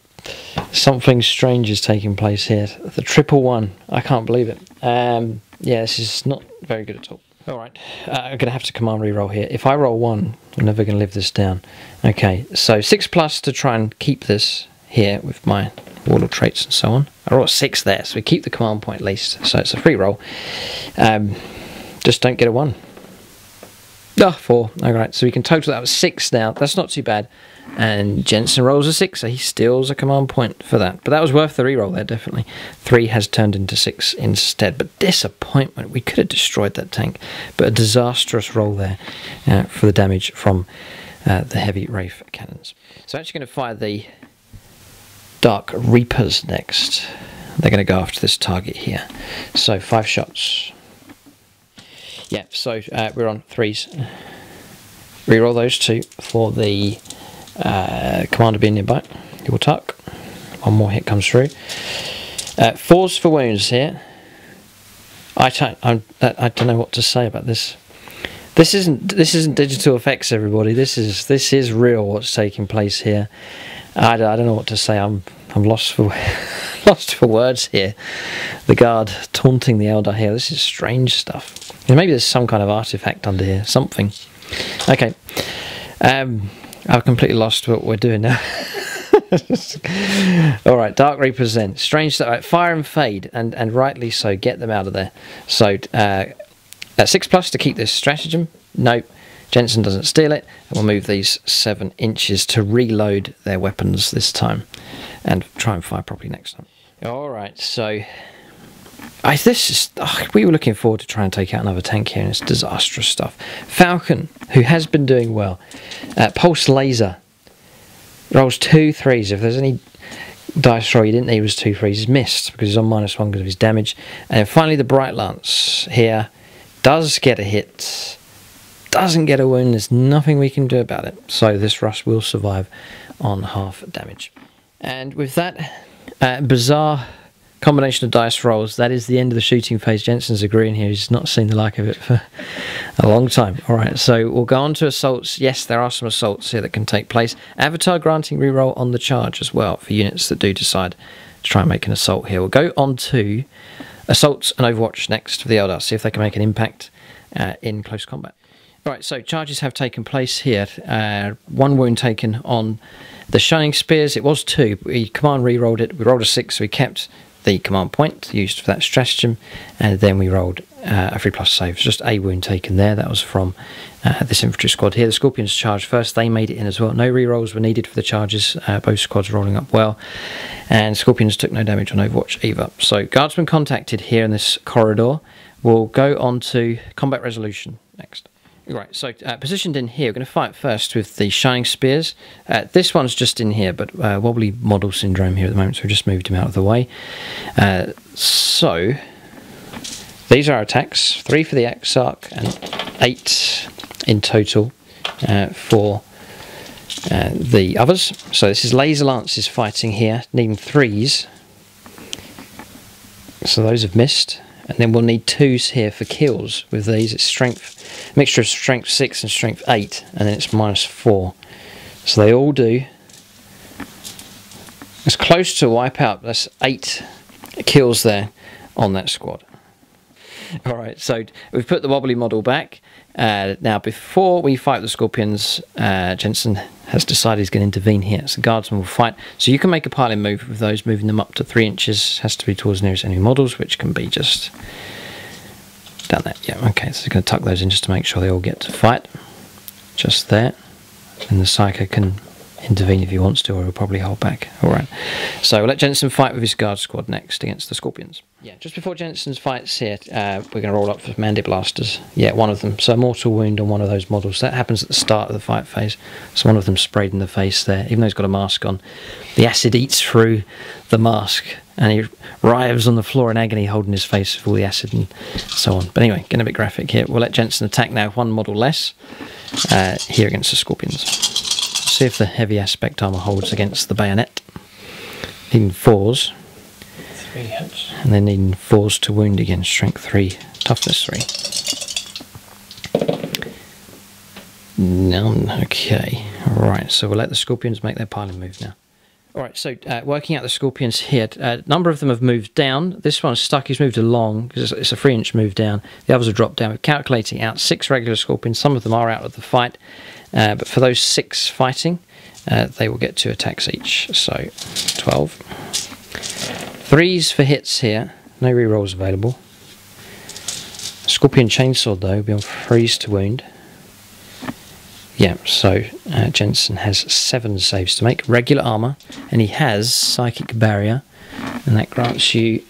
Something strange is taking place here. The 111, I can't believe it. Yeah, this is not very good at all. Alright, I'm going to have to command reroll here. If I roll 1, I'm never going to live this down. Okay, so 6+ to try and keep this here with my warlord traits and so on. I roll a 6 there, so we keep the command point at least. So it's a free roll. Just don't get a 1. Oh, 4. Alright, so we can total that with 6 now. That's not too bad. And Jensen rolls a 6, so he steals a command point for that. But that was worth the reroll there, definitely. 3 has turned into 6 instead. But disappointment, we could have destroyed that tank. But a disastrous roll there for the damage from the heavy Wraith cannons. So I'm actually going to fire the Dark Reapers next. They're going to go after this target here. So 5 shots. Yeah, so we're on 3s. Reroll those 2 for the commander being nearby. He will tuck. 1 more hit comes through. 4s for wounds here. I don't know what to say about this. This isn't digital effects, everybody. This is real. What's taking place here? I don't know what to say. I'm lost for lost for words here. The guard taunting the Eldar here. This is strange stuff. Maybe there's some kind of artifact under here. Something. Okay. I've completely lost what we're doing now. Alright, Dark Reapers then. Strange stuff. Right, fire and fade, and rightly so. Get them out of there. So, 6+ to keep this stratagem. Nope. Jensen doesn't steal it. And we'll move these 7 inches to reload their weapons this time. And try and fire properly next time. Alright, so... we were looking forward to trying to take out another tank here, and it's disastrous stuff. Falcon, who has been doing well. Pulse Laser rolls 2 3s. If there's any dice roll you didn't need was 2 3s, he's missed because he's on -1 because of his damage. And finally the Bright Lance here does get a hit, doesn't get a wound. There's nothing we can do about it. So this rush will survive on half damage. And with that bizarre combination of dice rolls, that is the end of the shooting phase. Jensen's agreeing here. He's not seen the like of it for a long time. Alright, so we'll go on to assaults. Yes, there are some assaults here that can take place. Avatar granting reroll on the charge as well for units that do decide to try and make an assault here. We'll go on to assaults and Overwatch next for the Eldar, see if they can make an impact in close combat. Alright, so charges have taken place here. 1 wound taken on the Shining Spears. It was 2, but we command re-rolled it. We rolled a 6, so we kept the command point used for that stratagem, and then we rolled a 3+ save. Just a wound taken there. That was from this infantry squad here. The Scorpions charged first. They made it in as well. No re-rolls were needed for the charges. Both squads rolling up well, and Scorpions took no damage on Overwatch either. So Guardsmen contacted here in this corridor. We'll go on to combat resolution next. Right, so positioned in here, we're going to fight first with the Shining Spears. This one's just in here, but wobbly model syndrome here at the moment, so we've just moved him out of the way. So, these are our attacks, 3 for the Exarch and 8 in total for the others. So this is Laser Lances fighting here, needing 3s. So those have missed. And then we'll need 2s here for kills with these. It's strength, mixture of strength 6 and strength 8, and then it's -4. So they all do. It's close to a wipeout. That's 8 kills there on that squad. Alright, so we've put the wobbly model back. Now, before we fight the Scorpions, Jensen has decided he's going to intervene here. So Guardsmen will fight. So you can make a piling move with those, moving them up to 3 inches. Has to be towards the nearest enemy models, which can be just down there. Yeah, okay, so we're going to tuck those in just to make sure they all get to fight. Just there. And the Psycho can intervene if he wants to, or he'll probably hold back. Alright, so we'll let Jensen fight with his guard squad next against the Scorpions. Yeah, just before Jensen's fights here, we're going to roll up for Mandate Blasters. Yeah, one of them. So a mortal wound on one of those models. That happens at the start of the fight phase. So one of them sprayed in the face there, even though he's got a mask on. The acid eats through the mask, and he writhes on the floor in agony, holding his face with all the acid and so on. But anyway, getting a bit graphic here. We'll let Jensen attack now, 1 model less, here against the Scorpions. See if the heavy aspect armour holds against the bayonet. Needing 4s. 3 hits. And then needing 4s to wound again, strength 3, toughness 3. None. Okay. Alright, so we'll let the Scorpions make their piling move now. Alright, so working out the Scorpions here, a number of them have moved down. This one's stuck, he's moved along, because it's a 3-inch move down. The others have dropped down. We're calculating out 6 regular Scorpions. Some of them are out of the fight, but for those 6 fighting, they will get 2 attacks each, so 12. 3s for hits here, no rerolls available. Scorpion Chainsaw though will be on 3s to wound. Yeah, so Jensen has 7 saves to make. Regular armour, and he has Psychic Barrier, and that grants you...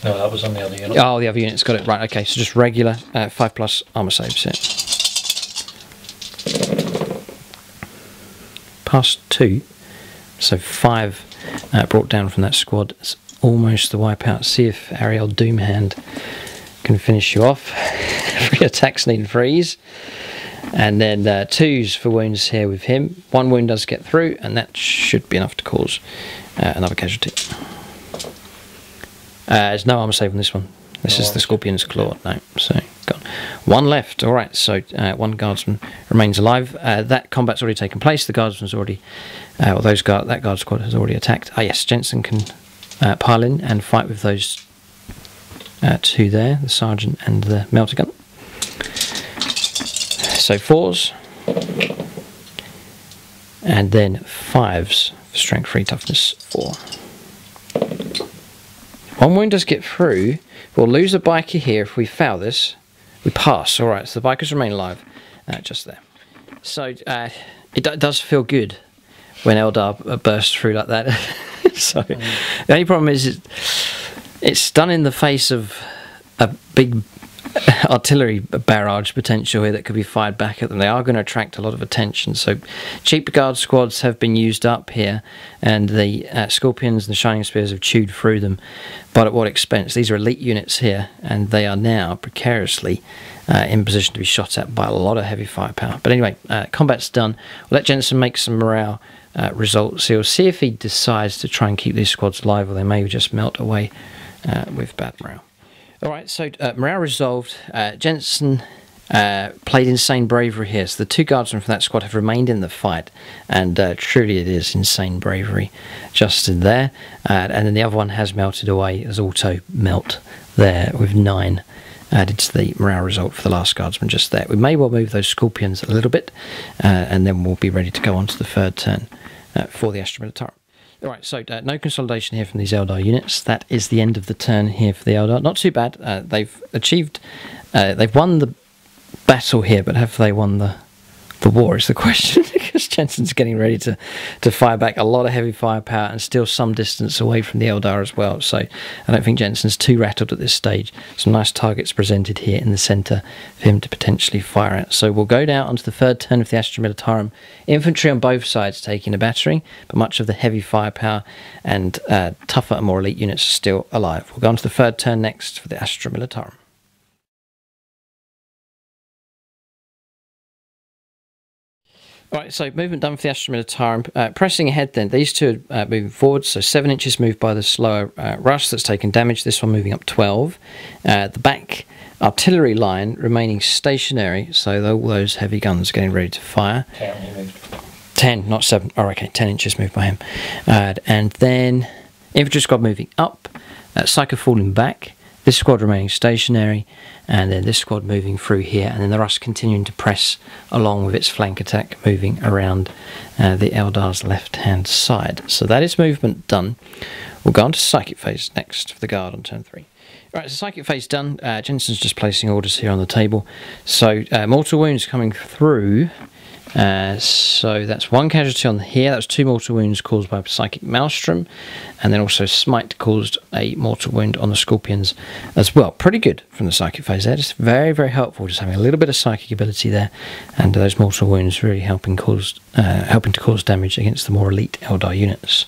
No, that was on the other unit. Oh, the other unit's got it. Right, okay, so just regular 5+ armour saves, yeah. Past 2, so 5 brought down from that squad. It's almost the wipeout. See if Ariel Doomhand can finish you off. 3 attacks need freeze. And then 2s for wounds here with him. 1 wound does get through, and that should be enough to cause another casualty. There's no armor save on this one. This is the Scorpion's Claw. No, so gone. 1 left. Alright, so 1 guardsman remains alive. That combat's already taken place. The guardsman's already, or that guard squad has already attacked. Ah yes, Jensen can pile in and fight with those 2 there, the sergeant and the melter gun. So 4s, and then 5s for strength 3, toughness 4. 1 wound does get through. We'll lose a biker here if we foul this. We pass. Alright, so the bikers remain alive just there. So it does feel good when Eldar bursts through like that. So the only problem is it's done in the face of a big artillery barrage potential here that could be fired back at them. They are going to attract a lot of attention, so cheap guard squads have been used up here, and the Scorpions and the Shining Spears have chewed through them, but at what expense? These are elite units here, and they are now precariously in position to be shot at by a lot of heavy firepower. But anyway, combat's done. We'll let Jensen make some morale results. He'll see if he decides to try and keep these squads alive, or they may just melt away with bad morale. Alright, so morale resolved. Jensen played insane bravery here. So the 2 guardsmen from that squad have remained in the fight, and truly it is insane bravery just in there. And then the other one has melted away as auto melt there with 9 added to the morale result for the last guardsman just there. We may well move those Scorpions a little bit, and then we'll be ready to go on to the 3rd turn for the Astra Militarum. Alright, so no consolidation here from these Eldar units. That is the end of the turn here for the Eldar. Not too bad. They've achieved... they've won the battle here, but have they won the war is the question, because Jensen's getting ready to fire back a lot of heavy firepower and still some distance away from the Eldar as well. So I don't think Jensen's too rattled at this stage. Some nice targets presented here in the centre for him to potentially fire at. So we'll go down onto the 3rd turn of the Astra Militarum. Infantry on both sides taking a battering, but much of the heavy firepower and tougher and more elite units are still alive. We'll go on to the 3rd turn next for the Astra Militarum. Right, so movement done for the Astra Militarum. Pressing ahead then, these 2 are moving forward, so 7 inches moved by the slower rush that's taken damage, this one moving up 12. The back artillery line remaining stationary, so all those heavy guns getting ready to fire. 10, not 7, oh okay, 10 inches moved by him. And then infantry squad moving up, Psycho falling back, this squad remaining stationary, and then this squad moving through here, and then the Rus continuing to press along with its flank attack moving around the Eldar's left hand side. So that is movement done. We'll go on to Psychic Phase next for the Guard on turn 3. Right, so Psychic Phase done. Jensen's just placing orders here on the table. So mortal wounds coming through. So that's 1 casualty on here. That's 2 mortal wounds caused by Psychic Maelstrom, and then also Smite caused a mortal wound on the Scorpions as well. Pretty good from the Psychic Phase there. Just very, very helpful, just having a little bit of psychic ability there, and those mortal wounds really helping to cause damage against the more elite Eldar units.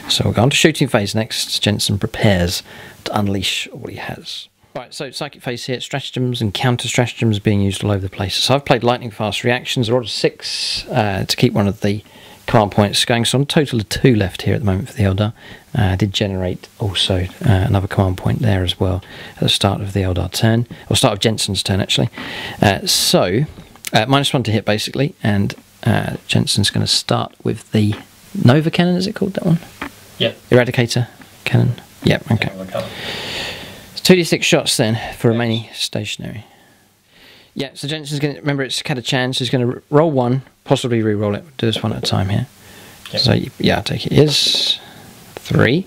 So we'll go on to Shooting Phase next. Jensen prepares to unleash all he has. Right, so Psychic Phase here, stratagems and counter-stratagems being used all over the place. So I've played lightning fast reactions, a order 6 to keep one of the command points going. So on a total of 2 left here at the moment for the Eldar. I did generate also another command point there as well at the start of the Eldar turn, or start of Jensen's turn actually. So -1 to hit basically, and Jensen's going to start with the Nova cannon. Is it called that one? Yeah. Eradicator cannon. Yeah. Okay. It's 2d6 shots then for remaining stationary. Yeah, so Jensen's going to, remember it's had a chance, he's going to roll 1, possibly re-roll it, do this one at a time here. Yep. So, yeah, I take it is 3,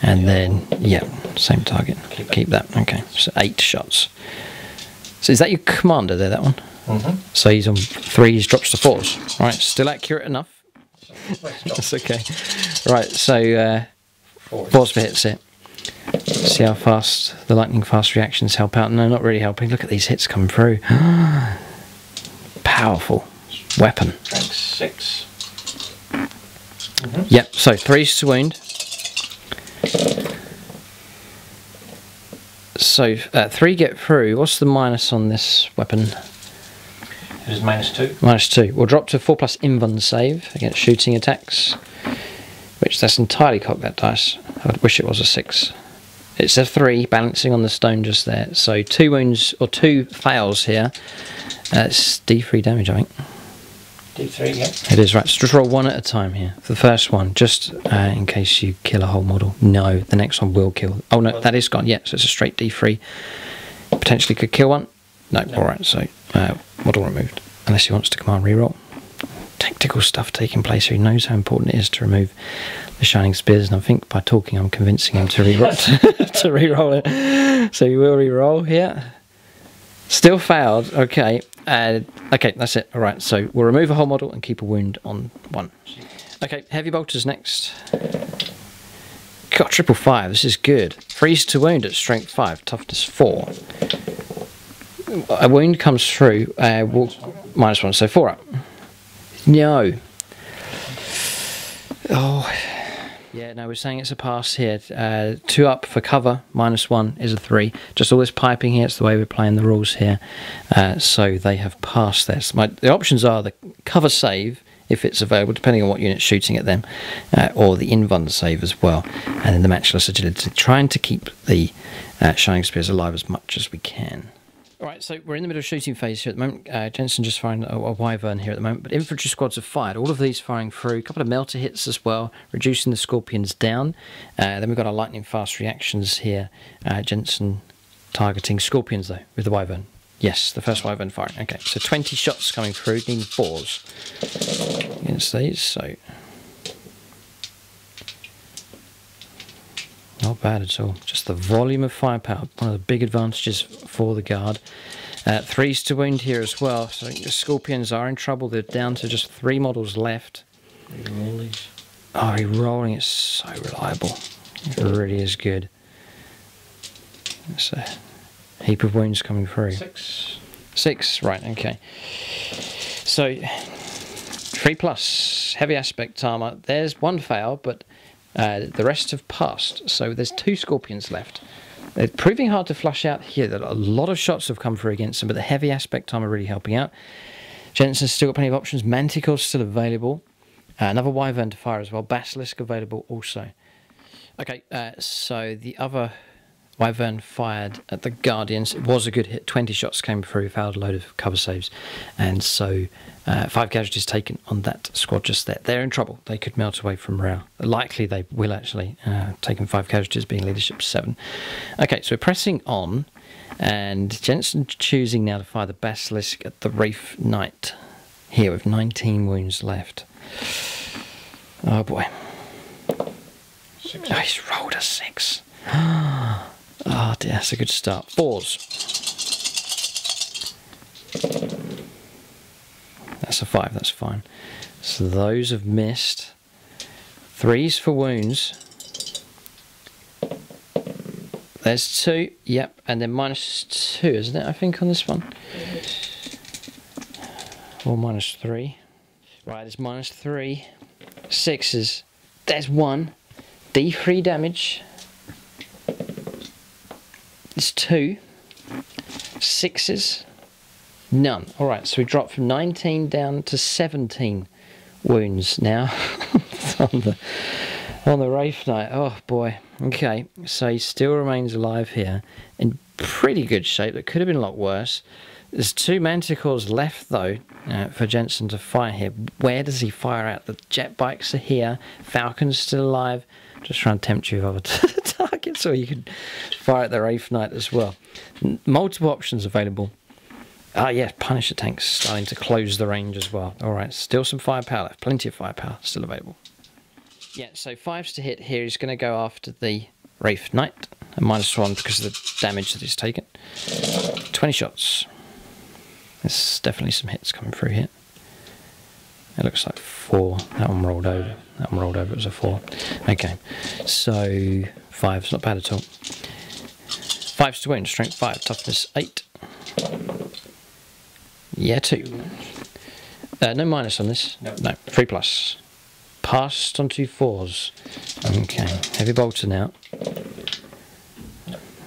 and then, yeah, same target, keep that, okay, so 8 shots. So is that your commander there, that one? Mm-hmm. So he's on 3s, drops to 4s, right, still accurate enough? That's okay. Right, so 4s for hits it. See how fast the lightning fast reactions help out. No, not really helping. Look at these hits coming through. Powerful weapon. Strength 6. Yep, so 3s to wound. So 3 get through. What's the minus on this weapon? It is -2. -2. We'll drop to 4+ invuln save against shooting attacks. Which that's entirely cocked, that dice. I wish it was a 6. It's a 3, balancing on the stone just there. So 2 wounds, or 2 fails here. It's D3 damage, I think. D3, yeah. It is, right. So just roll 1 at a time here. For the first one, just in case you kill a whole model. No, the next one will kill. Oh no, that is gone. Yeah, so it's a straight D3. Potentially could kill one. No. Alright, so model removed. Unless he wants to command reroll. Tactical stuff taking place here. He knows how important it is to remove the shining spears, and I think by talking I'm convincing him to re-roll it. So he will re-roll here. Still failed. Okay. Okay, that's it. Alright, so we'll remove a whole model and keep a wound on 1. Okay, heavy bolters next. Got 555. This is good. 3s to wound at strength 5, toughness 4. A wound comes through, -1, so 4 up. No. Oh. Yeah, no, we're saying it's a pass here. 2 up for cover, -1 is a 3. Just all this piping here, it's the way we're playing the rules here. So they have passed this. The options are the cover save, if it's available, depending on what unit's shooting at them, or the invuln save as well. And then the matchless agility, trying to keep the shining spears alive as much as we can. Alright, so we're in the middle of shooting phase here at the moment. Jensen just firing a wyvern here at the moment, but infantry squads have fired. All of these firing through. A couple of melter hits as well, reducing the Scorpions down. Then we've got our lightning fast reactions here. Jensen targeting Scorpions though, with the wyvern. Yes, the first wyvern firing. Okay, so 20 shots coming through, needing 4s against these, so... Not bad at all. Just the volume of firepower, one of the big advantages for the guard. 3s to wound here as well. So the Scorpions are in trouble. They're down to just 3 models left. Oh, re-rolling is so reliable. It really is good. There's a heap of wounds coming through. 6, right, okay. So 3+, heavy aspect armor. There's 1 fail, but the rest have passed, so there's 2 Scorpions left. They're proving hard to flush out here. A lot of shots have come through against them, but the heavy aspect armor really helping out. Jensen's still got plenty of options. Manticore's still available. Another wyvern to fire as well. Basilisk available also. Okay, so the other wyvern fired at the Guardians. It was a good hit. 20 shots came through, failed a load of cover saves, and so 5 casualties taken on that squad just there. They're in trouble. They could melt away from morale. Likely they will actually. Taking 5 casualties, being leadership 7. Okay, so we're pressing on, and Jensen choosing now to fire the Basilisk at the Wraith Knight here with 19 wounds left. Oh boy. 6. Oh, he's rolled a 6. Oh dear, that's a good start. 4s. That's a 5, that's fine. So those have missed. 3s for wounds. There's 2, yep, and then -2, isn't it, I think, on this one? Or -3. Right, it's -3. 6s. There's 1. D3 damage. It's 2. 6s. None. Alright, so we dropped from 19 down to 17 wounds now on the Wraith Knight. Oh boy. Okay, so he still remains alive here in pretty good shape. That could have been a lot worse. There's 2 manticores left though for Jensen to fire here. Where does he fire at? The jet bikes are here. Falcon's still alive. Just try and tempt you with other targets, or you can fire at the Wraith Knight as well. Multiple options available. Ah, yeah, Punisher tanks starting to close the range as well. Alright, still some firepower left. Plenty of firepower still available. Yeah, so 5s to hit here. He's going to go after the Wraith Knight. A -1 because of the damage that he's taken. 20 shots. There's definitely some hits coming through here. It looks like 4. That one rolled over. That one rolled over. It was a 4. Okay, so 5's not bad at all. 5's to win. Strength 5, toughness 8. Yeah, 2. No minus on this. No, 3+. Passed on 2 4s. Okay, heavy bolter now.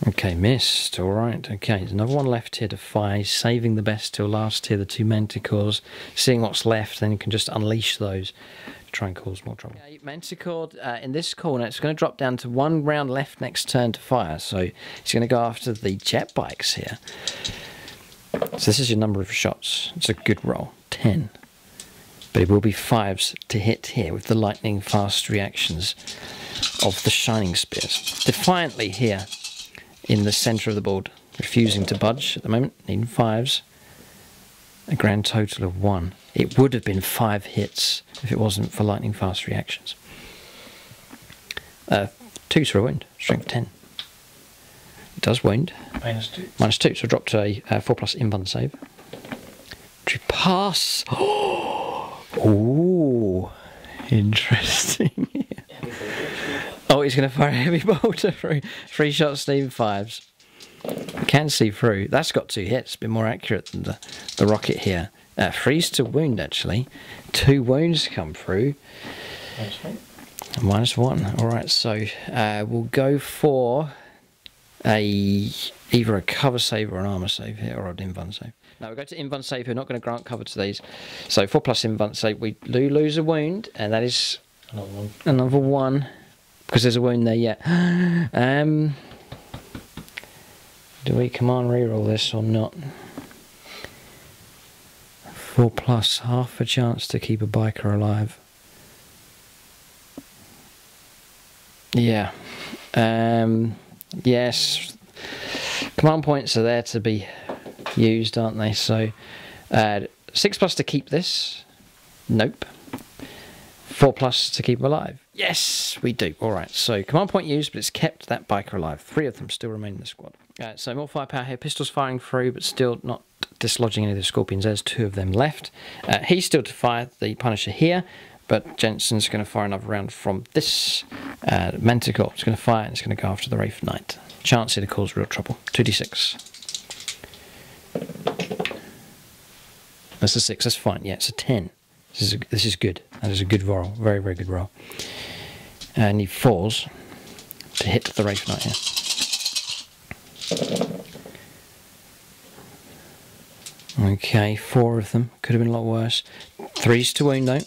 Okay, missed. Alright, okay, there's another one left here to fire. He's saving the best till last here, the 2 manticores. Seeing what's left, then you can just unleash those to try and cause more trouble. Okay, manticore in this corner, it's going to drop down to 1 round left next turn to fire. So he's going to go after the jet bikes here. So this is your number of shots. It's a good roll, 10. But it will be 5s to hit here with the lightning fast reactions of the Shining Spears. Defiantly here in the centre of the board, refusing to budge at the moment, needing 5s. A grand total of 1. It would have been 5 hits if it wasn't for lightning fast reactions. 2 to a wound, strength 10. It does wound. -2. -2, so drop to a 4+ invuln save. To pass. Oh, interesting. Oh, he's going to fire a heavy bolter through. 3 shots, Steve, 5s. You can see through. That's got 2 hits. A bit more accurate than the rocket here. 3's to wound, actually. 2 wounds come through. -1. Alright, so we'll go for either a cover save or an armour save here, or an invuln save. Now we go to invuln save. We're not going to grant cover to these. So 4+ invuln save. We do lose a wound, and that is another one. Because there's a wound there yet. Do we command reroll this or not? 4+, half a chance to keep a biker alive. Yeah. Yes. Command points are there to be used, aren't they? So 6+ to keep this. Nope. 4+ to keep him alive. Yes, we do. Alright, so command point used, but it's kept that biker alive. 3 of them still remain in the squad. So more firepower here. Pistols firing through, but still not dislodging any of the Scorpions. There's 2 of them left. He's still to fire the Punisher here, but Jensen's going to fire another round from this Manticore. It's going to fire and it's going to go after the Wraith Knight. Chance here to cause real trouble. 2d6. That's a 6. That's fine. Yeah, it's a 10. This is good. That is a good roll. Very, very good roll. And he falls to hit the Wraith Knight here. Okay, 4 of them. Could have been a lot worse. 3's to wound though.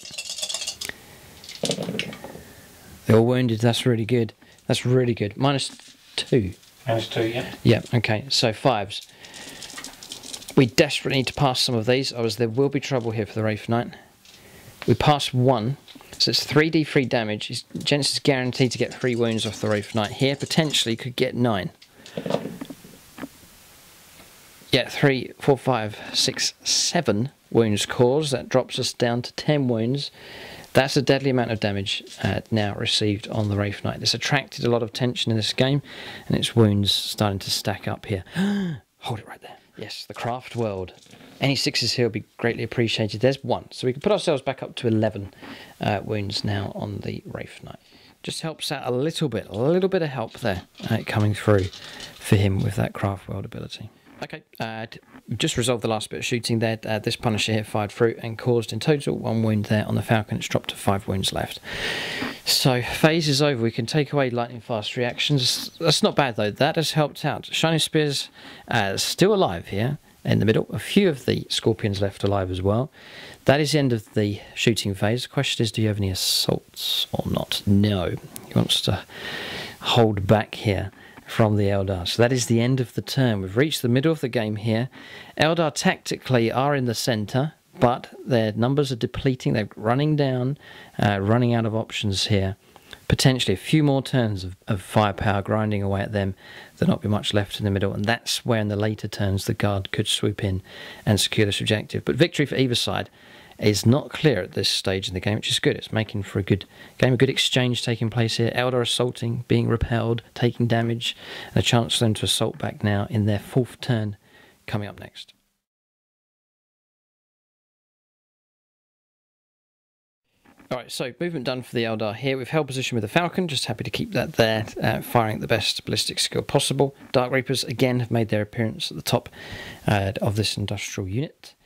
They're all wounded. That's really good. That's really good. -2. -2, yeah. Yeah, okay. So 5s. We desperately need to pass some of these, otherwise there will be trouble here for the Wraith Knight. We pass 1, so it's 3d3 damage. Jensen's guaranteed to get 3 wounds off the Wraith Knight. Here, potentially, could get 9. Yeah, 3, 4, 5, 6, 7 wounds caused. That drops us down to 10 wounds. That's a deadly amount of damage now received on the Wraith Knight. This attracted a lot of tension in this game, and its wounds starting to stack up here. Hold it right there. Yes, the craft world. Any 6s here will be greatly appreciated. There's 1, so we can put ourselves back up to 11 wounds now on the Wraith Knight. Just helps out a little bit of help there coming through for him with that craft world ability. Okay, just resolved the last bit of shooting there. This Punisher here fired through and caused in total 1 wound there on the Falcon. It's dropped to 5 wounds left. So phase is over. We can take away lightning fast reactions. That's not bad though. That has helped out. Shining Spears still alive here. in the middle. A few of the Scorpions left alive as well. That is the end of the shooting phase. The question is, do you have any assaults or not? No. He wants to hold back here from the Eldar. So that is the end of the turn. We've reached the middle of the game here. Eldar tactically are in the centre, but their numbers are depleting. They're running down, running out of options here. Potentially a few more turns of firepower grinding away at them. There'll not be much left in the middle, and that's where in the later turns the Guard could swoop in and secure this objective. But victory for either side is not clear at this stage in the game, which is good. It's making for a good game, a good exchange taking place here. Eldar assaulting, being repelled, taking damage, and a chance for them to assault back now in their 4th turn coming up next. Alright, so movement done for the Eldar here. We've held position with the Falcon, just happy to keep that there, firing at the best ballistic skill possible. Dark Reapers, again, have made their appearance at the top of this industrial unit.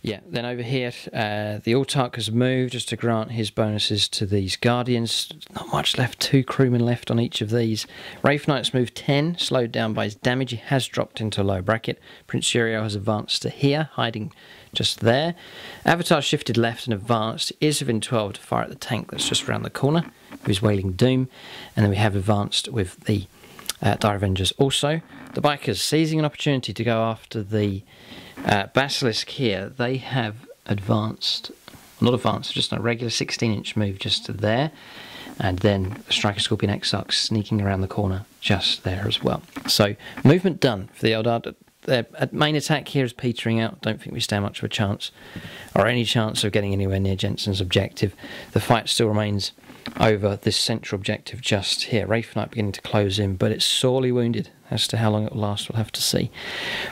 Yeah, then over here, the Autarch has moved just to grant his bonuses to these Guardians. Not much left, 2 crewmen left on each of these. Wraith Knight's moved 10, slowed down by his damage. He has dropped into a low bracket. Prince Uriel has advanced to here, hiding just there. Avatar shifted left and advanced. Is within 12 to fire at the tank that's just around the corner, who's Wailing Doom. And then we have advanced with the Dire Avengers also. The Bikers seizing an opportunity to go after the Basilisk here. They have advanced, not advanced, just a regular 16-inch move just to there. And then the Striker Scorpion Exarch sneaking around the corner just there as well. So movement done for the Eldar. Their main attack here is petering out. Don't think we stand much of a chance, or any chance of getting anywhere near Jensen's objective. The fight still remains over this central objective just here. Wraith Knight beginning to close in, but it's sorely wounded. As to how long it will last, we'll have to see.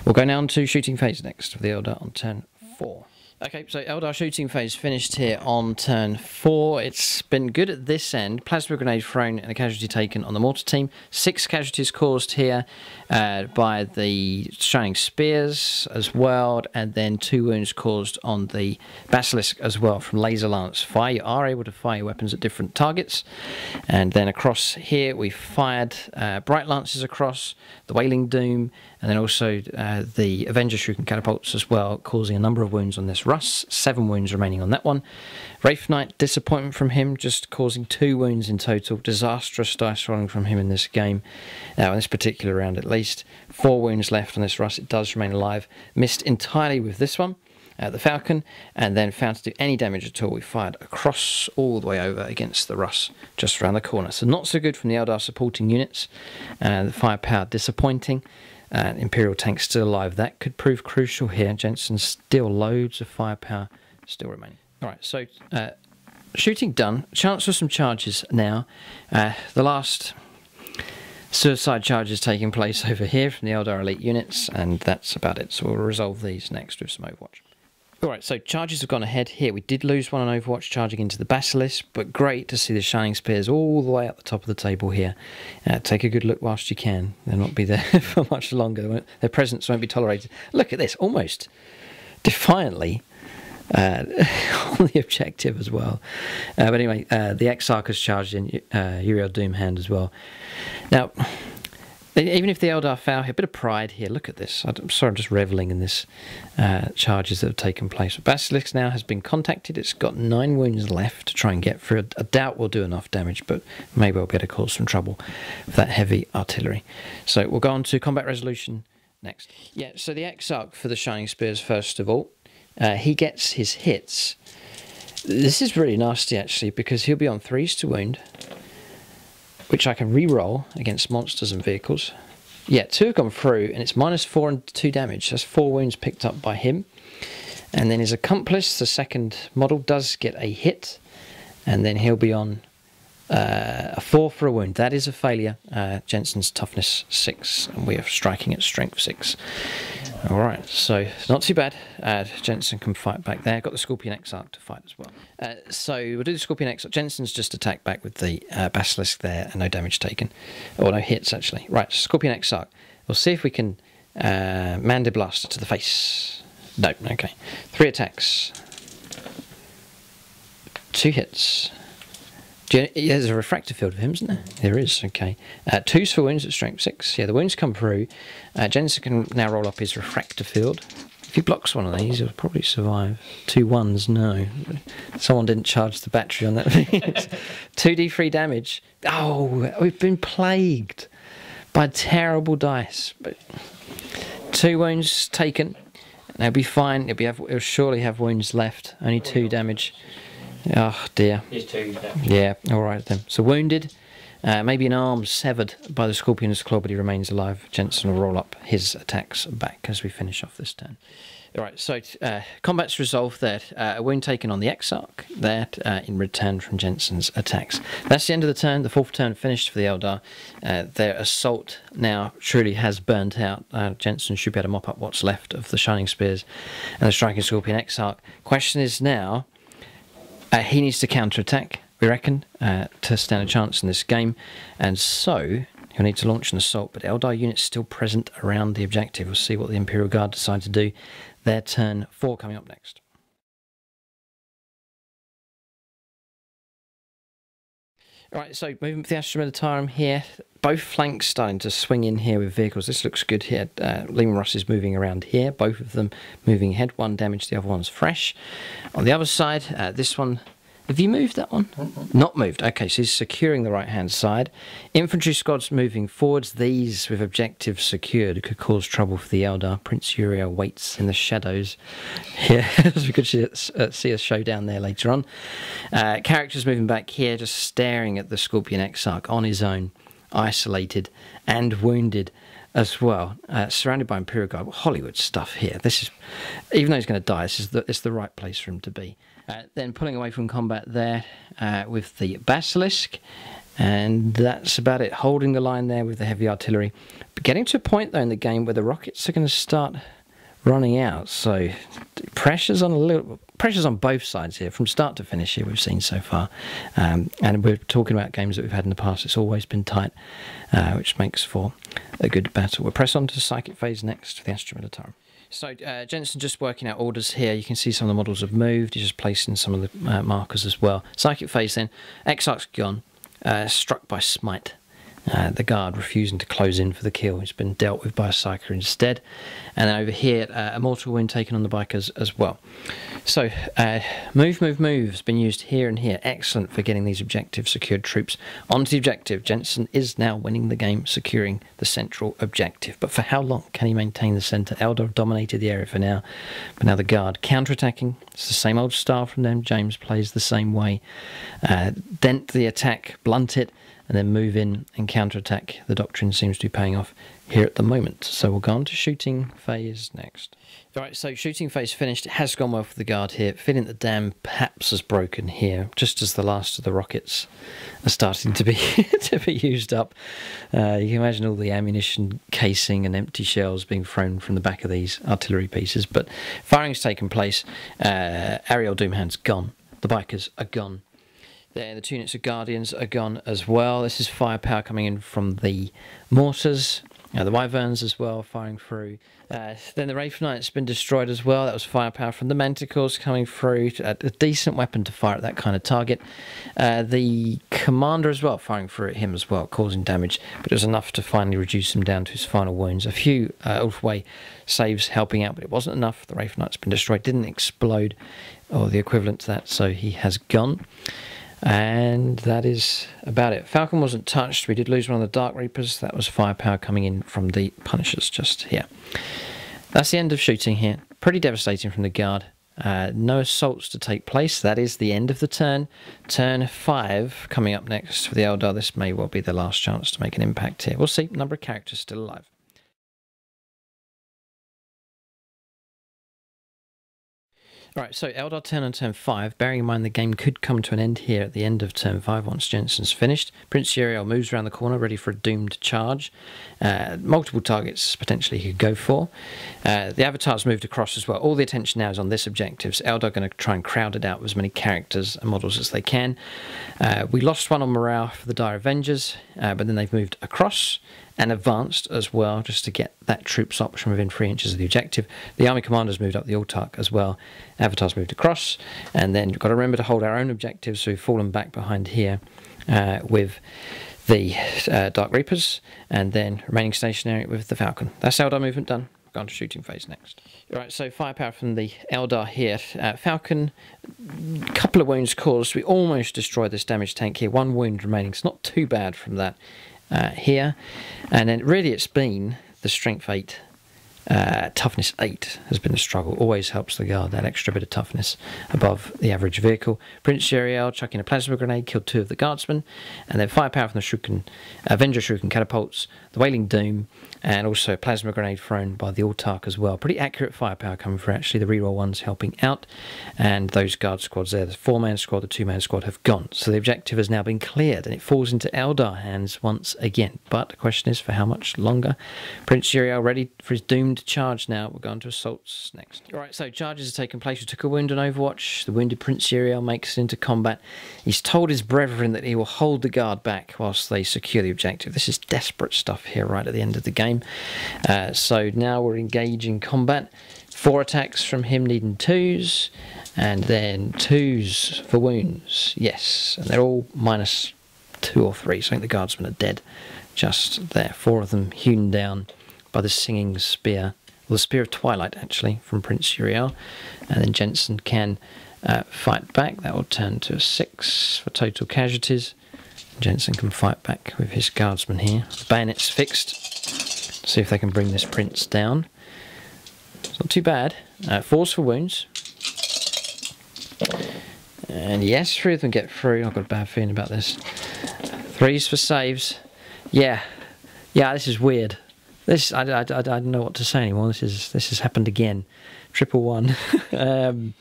We'll go now on to shooting phase next for the Eldar on turn 4. Okay, so Eldar shooting phase finished here on turn 4. It's been good at this end. Plasma grenade thrown and a casualty taken on the mortar team. 6 casualties caused here by the Shining Spears as well, and then 2 wounds caused on the Basilisk as well from laser lance fire. You are able to fire your weapons at different targets. And then across here we fired bright lances across, the Wailing Doom, and then also the Avenger Shuriken catapults as well, causing a number of wounds on this Russ. 7 wounds remaining on that one. Wraith Knight, disappointment from him, just causing 2 wounds in total. Disastrous dice rolling from him in this game. Now, in this particular round at least. 4 wounds left on this Russ. It does remain alive. Missed entirely with this one. The Falcon, and then found to do any damage at all. We fired across all the way over against the Russ just around the corner. So not so good from the Eldar supporting units. The firepower disappointing. Imperial tank still alive. That could prove crucial here. Jensen still loads of firepower still remaining. Alright, so shooting done. Chance for some charges now. The last suicide charges taking place over here from the Eldar elite units, and that's about it. So we'll resolve these next with some Overwatch. Alright, so charges have gone ahead here. We did lose one on Overwatch charging into the Basilisk, but great to see the Shining Spears all the way up the top of the table here. Take a good look whilst you can. They'll not be there for much longer. Their presence won't be tolerated. Look at this, almost defiantly on the objective as well. But anyway, the Exarch has charged in Uriel Doomhand as well. Now, even if the Eldar fail here, a bit of pride here. Look at this. I'm sorry, I'm just revelling in this charges that have taken place. Basilisk now has been contacted. It's got 9 wounds left to try and get through. I doubt we'll do enough damage, but maybe we'll be able to cause some trouble with that heavy artillery. So we'll go on to combat resolution next. Yeah, so the Exarch for the Shining Spears first of all. He gets his hits. This is really nasty actually, because he'll be on 3s to wound, which I can re-roll against monsters and vehicles. Yeah, 2 have gone through, and it's -4 and 2 damage. That's 4 wounds picked up by him. And then his accomplice, the second model, does get a hit, and then he'll be on a 4 for a wound. That is a failure. Jensen's toughness 6, and we are striking at strength 6. Alright, so not too bad. Jensen can fight back there. Got the Scorpion Exarch to fight as well. So we'll do the Scorpion Exarch. Jensen's just attacked back with the Basilisk there, and no damage taken. Or no hits, actually. Right, Scorpion Exarch. We'll see if we can Mandiblast to the face. No, okay. 3 attacks. 2 hits. There's a refractor field for him, isn't there? There is, okay. 2's for wounds at strength 6. Yeah, the wounds come through. Jensen can now roll up his refractor field. If he blocks one of these, he'll probably survive. 2 1s, no. Someone didn't charge the battery on that. 2d3 damage. Oh, we've been plagued by terrible dice. But 2 wounds taken. He'll be fine. He'll surely have wounds left. Only 2 damage. Oh dear. He's 2 left. Yeah, alright then. So wounded. Maybe an arm severed by the Scorpion's claw, but he remains alive. Jensen will roll up his attacks back as we finish off this turn. Alright, so combat's resolved there. A wound taken on the Exarch there in return from Jensen's attacks. That's the end of the turn. The 4th turn finished for the Eldar. Their assault now truly has burnt out. Jensen should be able to mop up what's left of the Shining Spears and the Striking Scorpion Exarch. Question is now, he needs to counter-attack, we reckon, to stand a chance in this game, and so he'll need to launch an assault, but Eldar units still present around the objective. We'll see what the Imperial Guard decide to do. Their turn 4 coming up next. Alright, so moving with the Astra Militarum here. Both flanks starting to swing in here with vehicles. This looks good here. Leman Russ is moving around here. Both of them moving ahead. One damaged, the other one's fresh. On the other side, this one... Have you moved that one? Not moved. Okay, so he's securing the right-hand side. Infantry squads moving forwards. These, with objectives secured, could cause trouble for the Eldar. Prince Uriel waits in the shadows. Yeah, we could see a showdown there later on. Characters moving back here, just staring at the Scorpion Exarch on his own, isolated and wounded as well. Surrounded by Imperial Guard. Hollywood stuff here. This is, even though he's going to die, it's the right place for him to be. Then pulling away from combat there with the Basilisk, and that's about it. Holding the line there with the heavy artillery, but getting to a point though in the game where the rockets are going to start running out. So pressures on both sides here from start to finish here we've seen so far, and we're talking about games that we've had in the past. It's always been tight, which makes for a good battle. We'll press on to the psychic phase next for the Astra Militarum. So Jensen just working out orders here. You can see some of the models have moved. He's just placing some of the markers as well. Psychic phase then. Exarch's gone. Struck by smite. The guard refusing to close in for the kill. He's been dealt with by a psyker instead. And then over here, a mortal wound taken on the bikers as well. So, move has been used here and here. Excellent for getting these objectives secured troops onto the objective. Jensen is now winning the game, securing the central objective. But for how long can he maintain the centre? Eldar have dominated the area for now. But now the guard counter-attacking. It's the same old style from them. James plays the same way. Dent the attack, blunt it, and then move in and counter-attack. The doctrine seems to be paying off here at the moment. So we'll go on to shooting phase next. Alright, so shooting phase finished. It has gone well for the guard here. Feeling the dam perhaps has broken here, just as the last of the rockets are starting to be to be used up. You can imagine all the ammunition casing and empty shells being thrown from the back of these artillery pieces. But firing's taken place. Ariel Doomhand's gone. The bikers are gone. There, the 2 units of Guardians are gone as well. This is firepower coming in from the mortars. The Wyverns as well, firing through. Then the Wraith Knight's been destroyed as well. That was firepower from the Manticores coming through. A decent weapon to fire at that kind of target. The Commander as well, firing through at him as well, causing damage. But it was enough to finally reduce him down to his final wounds. A few Ulfway saves helping out, but it wasn't enough. The Wraith Knight's been destroyed. Didn't explode, or the equivalent to that, so he has gone. And that is about it. Falcon wasn't touched. We did lose one of the Dark Reapers. That was firepower coming in from the Punishers just here. That's the end of shooting here. Pretty devastating from the guard. No assaults to take place. That is the end of the turn. Turn 5 coming up next for the Eldar. This may well be the last chance to make an impact here. We'll see. Number of characters still alive. Right, so Eldar turn on turn 5, bearing in mind the game could come to an end here at the end of turn 5 once Jensen's finished. Prince Uriel moves around the corner, ready for a doomed charge. Multiple targets potentially he could go for. The Avatar's moved across as well. All the attention now is on this objective, so Eldar are going to try and crowd it out with as many characters and models as they can. We lost one on morale for the Dire Avengers, but then they've moved across and advanced as well, just to get that troops option within 3 inches of the objective. The Army Commander's moved up the Autarch as well. Avatar's moved across, and then we've got to remember to hold our own objectives, so we've fallen back behind here. with the Dark Reapers, and then remaining stationary with the Falcon. That's Eldar movement done. Go on to shooting phase next. Alright, so firepower from the Eldar here. Falcon, couple of wounds caused. We almost destroyed this damaged tank here. 1 wound remaining. It's not too bad from that here. And then really it's been the strength 8. Toughness 8 has been a struggle. Always helps the guard, that extra bit of toughness above the average vehicle. Prince Uriel chucking a plasma grenade, killed 2 of the guardsmen, and then firepower from the Shuriken, Avenger Shuriken catapults, the Wailing Doom, and also a plasma grenade thrown by the Autarch as well. Pretty accurate firepower coming through, actually. The reroll ones helping out, and those guard squads there, the 4-man squad, the 2-man squad have gone. So the objective has now been cleared, and it falls into Eldar hands once again. But the question is, for how much longer? Prince Uriel ready for his doomed charge now. We'll go on to assaults next. Alright, so charges have taken place. We took a wound on Overwatch. The wounded Prince Uriel makes it into combat. He's told his brethren that he will hold the guard back whilst they secure the objective. This is desperate stuff here right at the end of the game. So now we're engaging combat. 4 attacks from him, needing 2s, and then 2s for wounds. Yes, and they're all minus 2 or 3, so I think the guardsmen are dead just there. 4 of them hewn down by the singing spear, well, the Spear of Twilight actually, from Prince Uriel. And then Jensen can fight back. That will turn to a 6 for total casualties. Jensen can fight back with his guardsmen here. The bayonets fixed. See if they can bring this prince down. It's not too bad. 4s for wounds. And yes, 3 of them get through. I've got a bad feeling about this. 3s for saves. Yeah, this is weird. This I don't know what to say anymore. This has happened again. 111.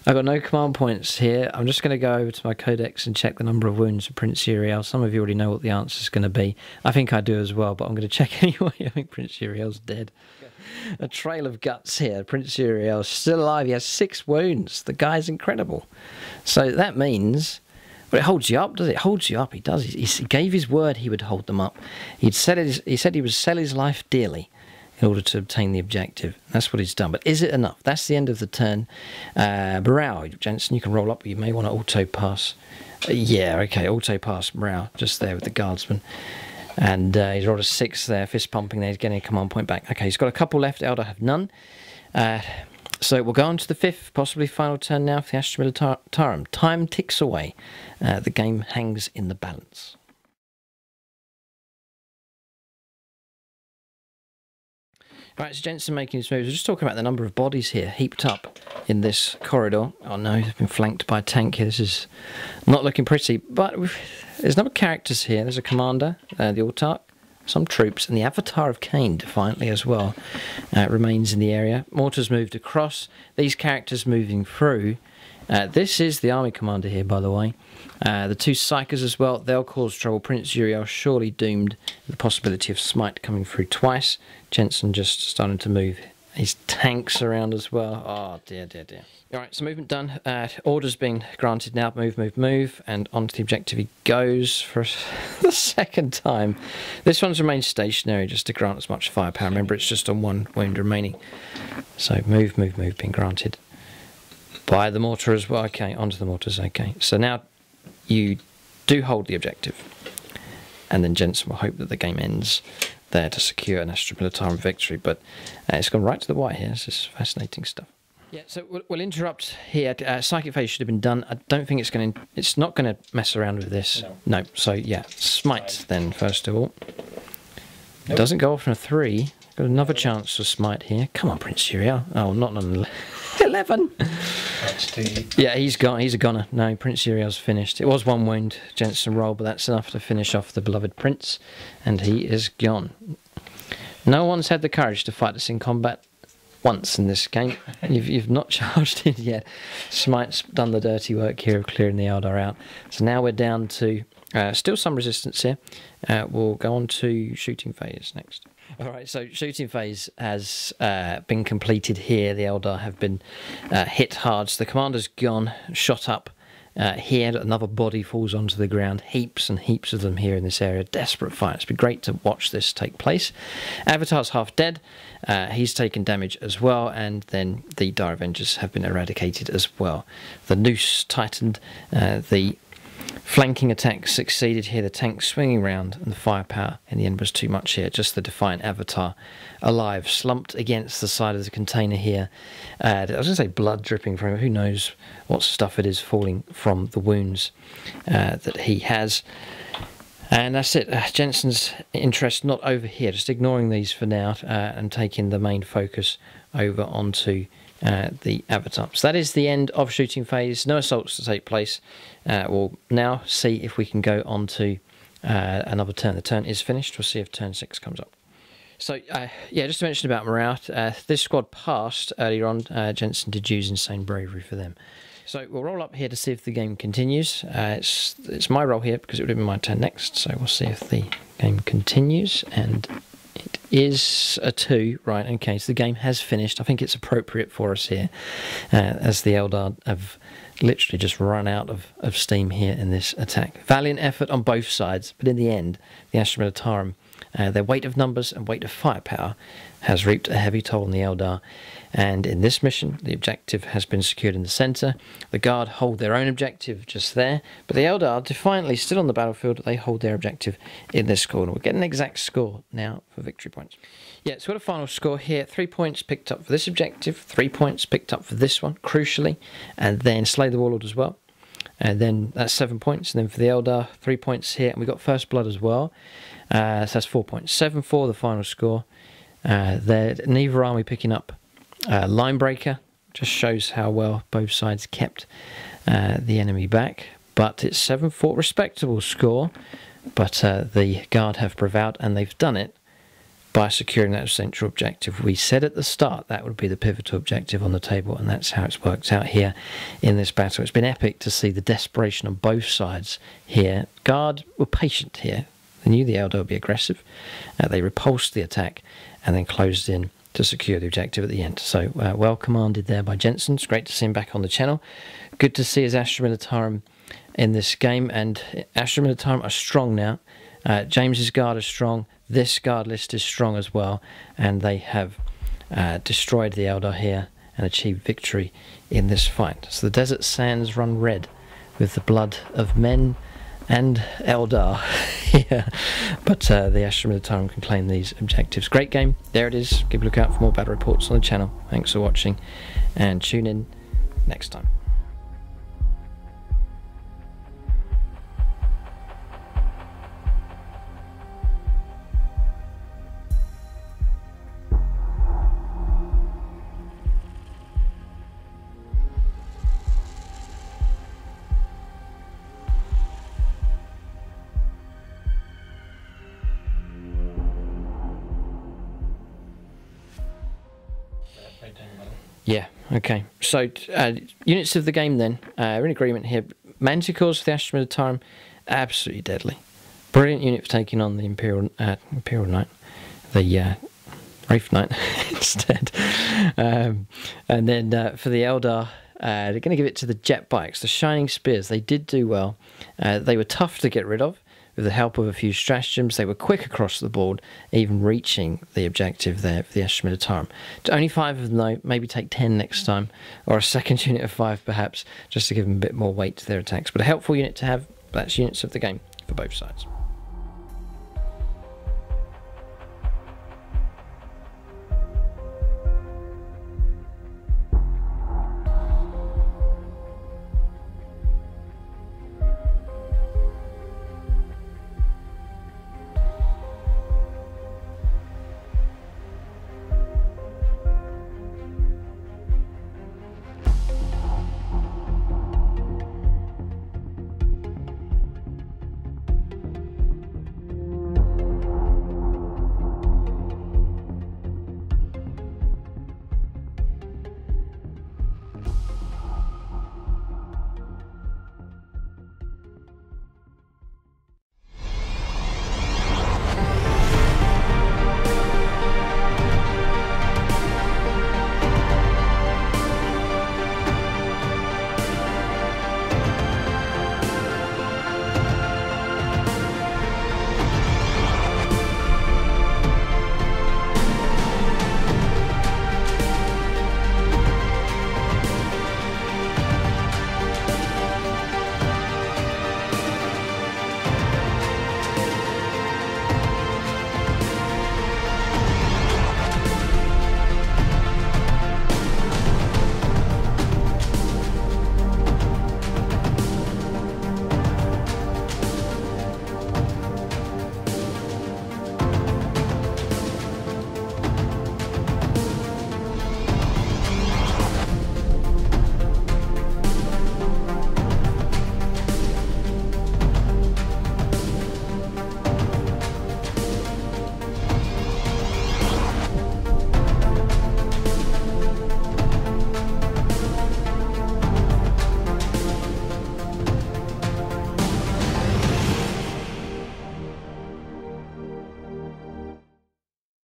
I've got no command points here. I'm just going to go over to my codex and check the number of wounds for Prince Uriel. Some of you already know what the answer is going to be. I think I do as well, but I'm going to check anyway. I think Prince Uriel's dead. A trail of guts here. Prince Uriel's still alive. He has 6 wounds. The guy's incredible. So that means... Well, it holds you up, does it? It holds you up. He does. He gave his word he would hold them up. He said he would sell his life dearly in order to obtain the objective. That's what he's done. But is it enough? That's the end of the turn. Morale, Jensen, you can roll up. You may want to auto-pass. Yeah, okay, auto-pass Morale, just there with the guardsman. And he's rolled a 6 there, fist pumping there. He's getting a command point back. Okay, he's got a couple left. Eldar have none. So we'll go on to the 5th, possibly final turn now for the Astra Militarum. Time ticks away. The game hangs in the balance. Right, so Jensen making his moves. We're just talking about the number of bodies here heaped up in this corridor. Oh no, they've been flanked by a tank here. This is not looking pretty. But there's no characters here. There's a commander, the Autarch, some troops, and the Avatar of Cain, defiantly as well, remains in the area. Mortars moved across. These characters moving through. This is the army commander here, by the way. The 2 psychers as well, they'll cause trouble. Prince Uriel surely doomed. The possibility of smite coming through twice. Jensen just starting to move his tanks around as well. Oh dear, dear, dear. Alright, so movement done. Orders being granted now. Move, move, move. And onto the objective he goes for the 2nd time. This one's remained stationary just to grant as much firepower. Remember, it's just on 1 wound remaining. So move, move, move being granted by the mortar as well. Okay, onto the mortars. Okay, so now you do hold the objective, and then Jensen will hope that the game ends there to secure an Astra Militarum victory. But it's gone right to the white here. This is fascinating stuff. Yeah, so we'll interrupt here. Psychic phase should have been done. I don't think it's not going to mess around with this. No. So yeah, smite then first of all. It doesn't go off on a 3. Got another chance to smite here. Come on, Prince Uriel. Oh, not on 11. Yeah, he's gone. He's a goner. No, Prince Uriel's finished. It was 1 wound, Jensen roll, but that's enough to finish off the beloved prince, and he is gone. No one's had the courage to fight us in combat once in this game. You've not charged in yet. Smite's done the dirty work here of clearing the Eldar out. So now we're down to still some resistance here. We'll go on to shooting phase next. Alright, so shooting phase has been completed here. The Eldar have been hit hard. So the commander's gone, shot up here. Another body falls onto the ground. Heaps and heaps of them here in this area. Desperate fight. It's been great to watch this take place. Avatar's half dead. He's taken damage as well. And then the Dire Avengers have been eradicated as well. The noose tightened. The flanking attack succeeded here. The tank swinging round, and the firepower in the end was too much here. Just the Defiant Avatar alive, slumped against the side of the container here. I was going to say blood dripping from him. Who knows what stuff it is falling from the wounds that he has. And that's it. Jensen's interest not over here, just ignoring these for now and taking the main focus over onto the Avatar. So that is the end of shooting phase. No assaults to take place. We'll now see if we can go on to another turn. The turn is finished. We'll see if turn 6 comes up. So, yeah, just to mention about morale, this squad passed earlier on. Jensen did use insane bravery for them. So we'll roll up here to see if the game continues. It's my roll here because it would have been my turn next. So we'll see if the game continues. And it is a 2. Right, okay, so the game has finished. I think it's appropriate for us here as the Eldar have literally just run out of steam here in this attack. Valiant effort on both sides, but in the end, the Astra Militarum, their weight of numbers and weight of firepower has reaped a heavy toll on the Eldar, and in this mission the objective has been secured in the centre. The Guard hold their own objective just there, but the Eldar, defiantly still on the battlefield, they hold their objective in this corner. We'll get an exact score now for victory points. Yeah, so we've got a final score here. 3 points picked up for this objective, 3 points picked up for this one, crucially, and then Slay the Warlord as well. And then that's 7 points, and then for the Eldar, 3 points here, and we got First Blood as well. So that's 4 points. 7-4 the final score. Neither army picking up Linebreaker. Just shows how well both sides kept the enemy back. But it's 7-4, respectable score. But the Guard have prevailed, and they've done it by securing that central objective. We said at the start that would be the pivotal objective on the table, and that's how it's worked out here in this battle. It's been epic to see the desperation on both sides here. Guard were patient here. They knew the Eldar would be aggressive. They repulsed the attack and then closed in to secure the objective at the end. So well commanded there by Jensen. It's great to see him back on the channel. Good to see his Astra Militarum in this game, and Astra Militarum are strong now. James's Guard is strong. This Guard list is strong as well, and they have destroyed the Eldar here and achieved victory in this fight. So the desert sands run red with the blood of men and Eldar here, but the Astra Militarum can claim these objectives. Great game. There it is. Keep a look out for more battle reports on the channel. Thanks for watching, and tune in next time. Yeah, okay. So, units of the game then, we're in agreement here. Manticores for the Astra Militarum, absolutely deadly. Brilliant unit for taking on the Imperial Knight, the Wraith Knight instead. And then for the Eldar, they're going to give it to the jet bikes, the Shining Spears. They did do well. They were tough to get rid of. With the help of a few stratagems, they were quick across the board, even reaching the objective there for the Astra Militarum. Only 5 of them though, maybe take 10 next time, or a second unit of 5 perhaps, just to give them a bit more weight to their attacks. But a helpful unit to have. That's units of the game for both sides.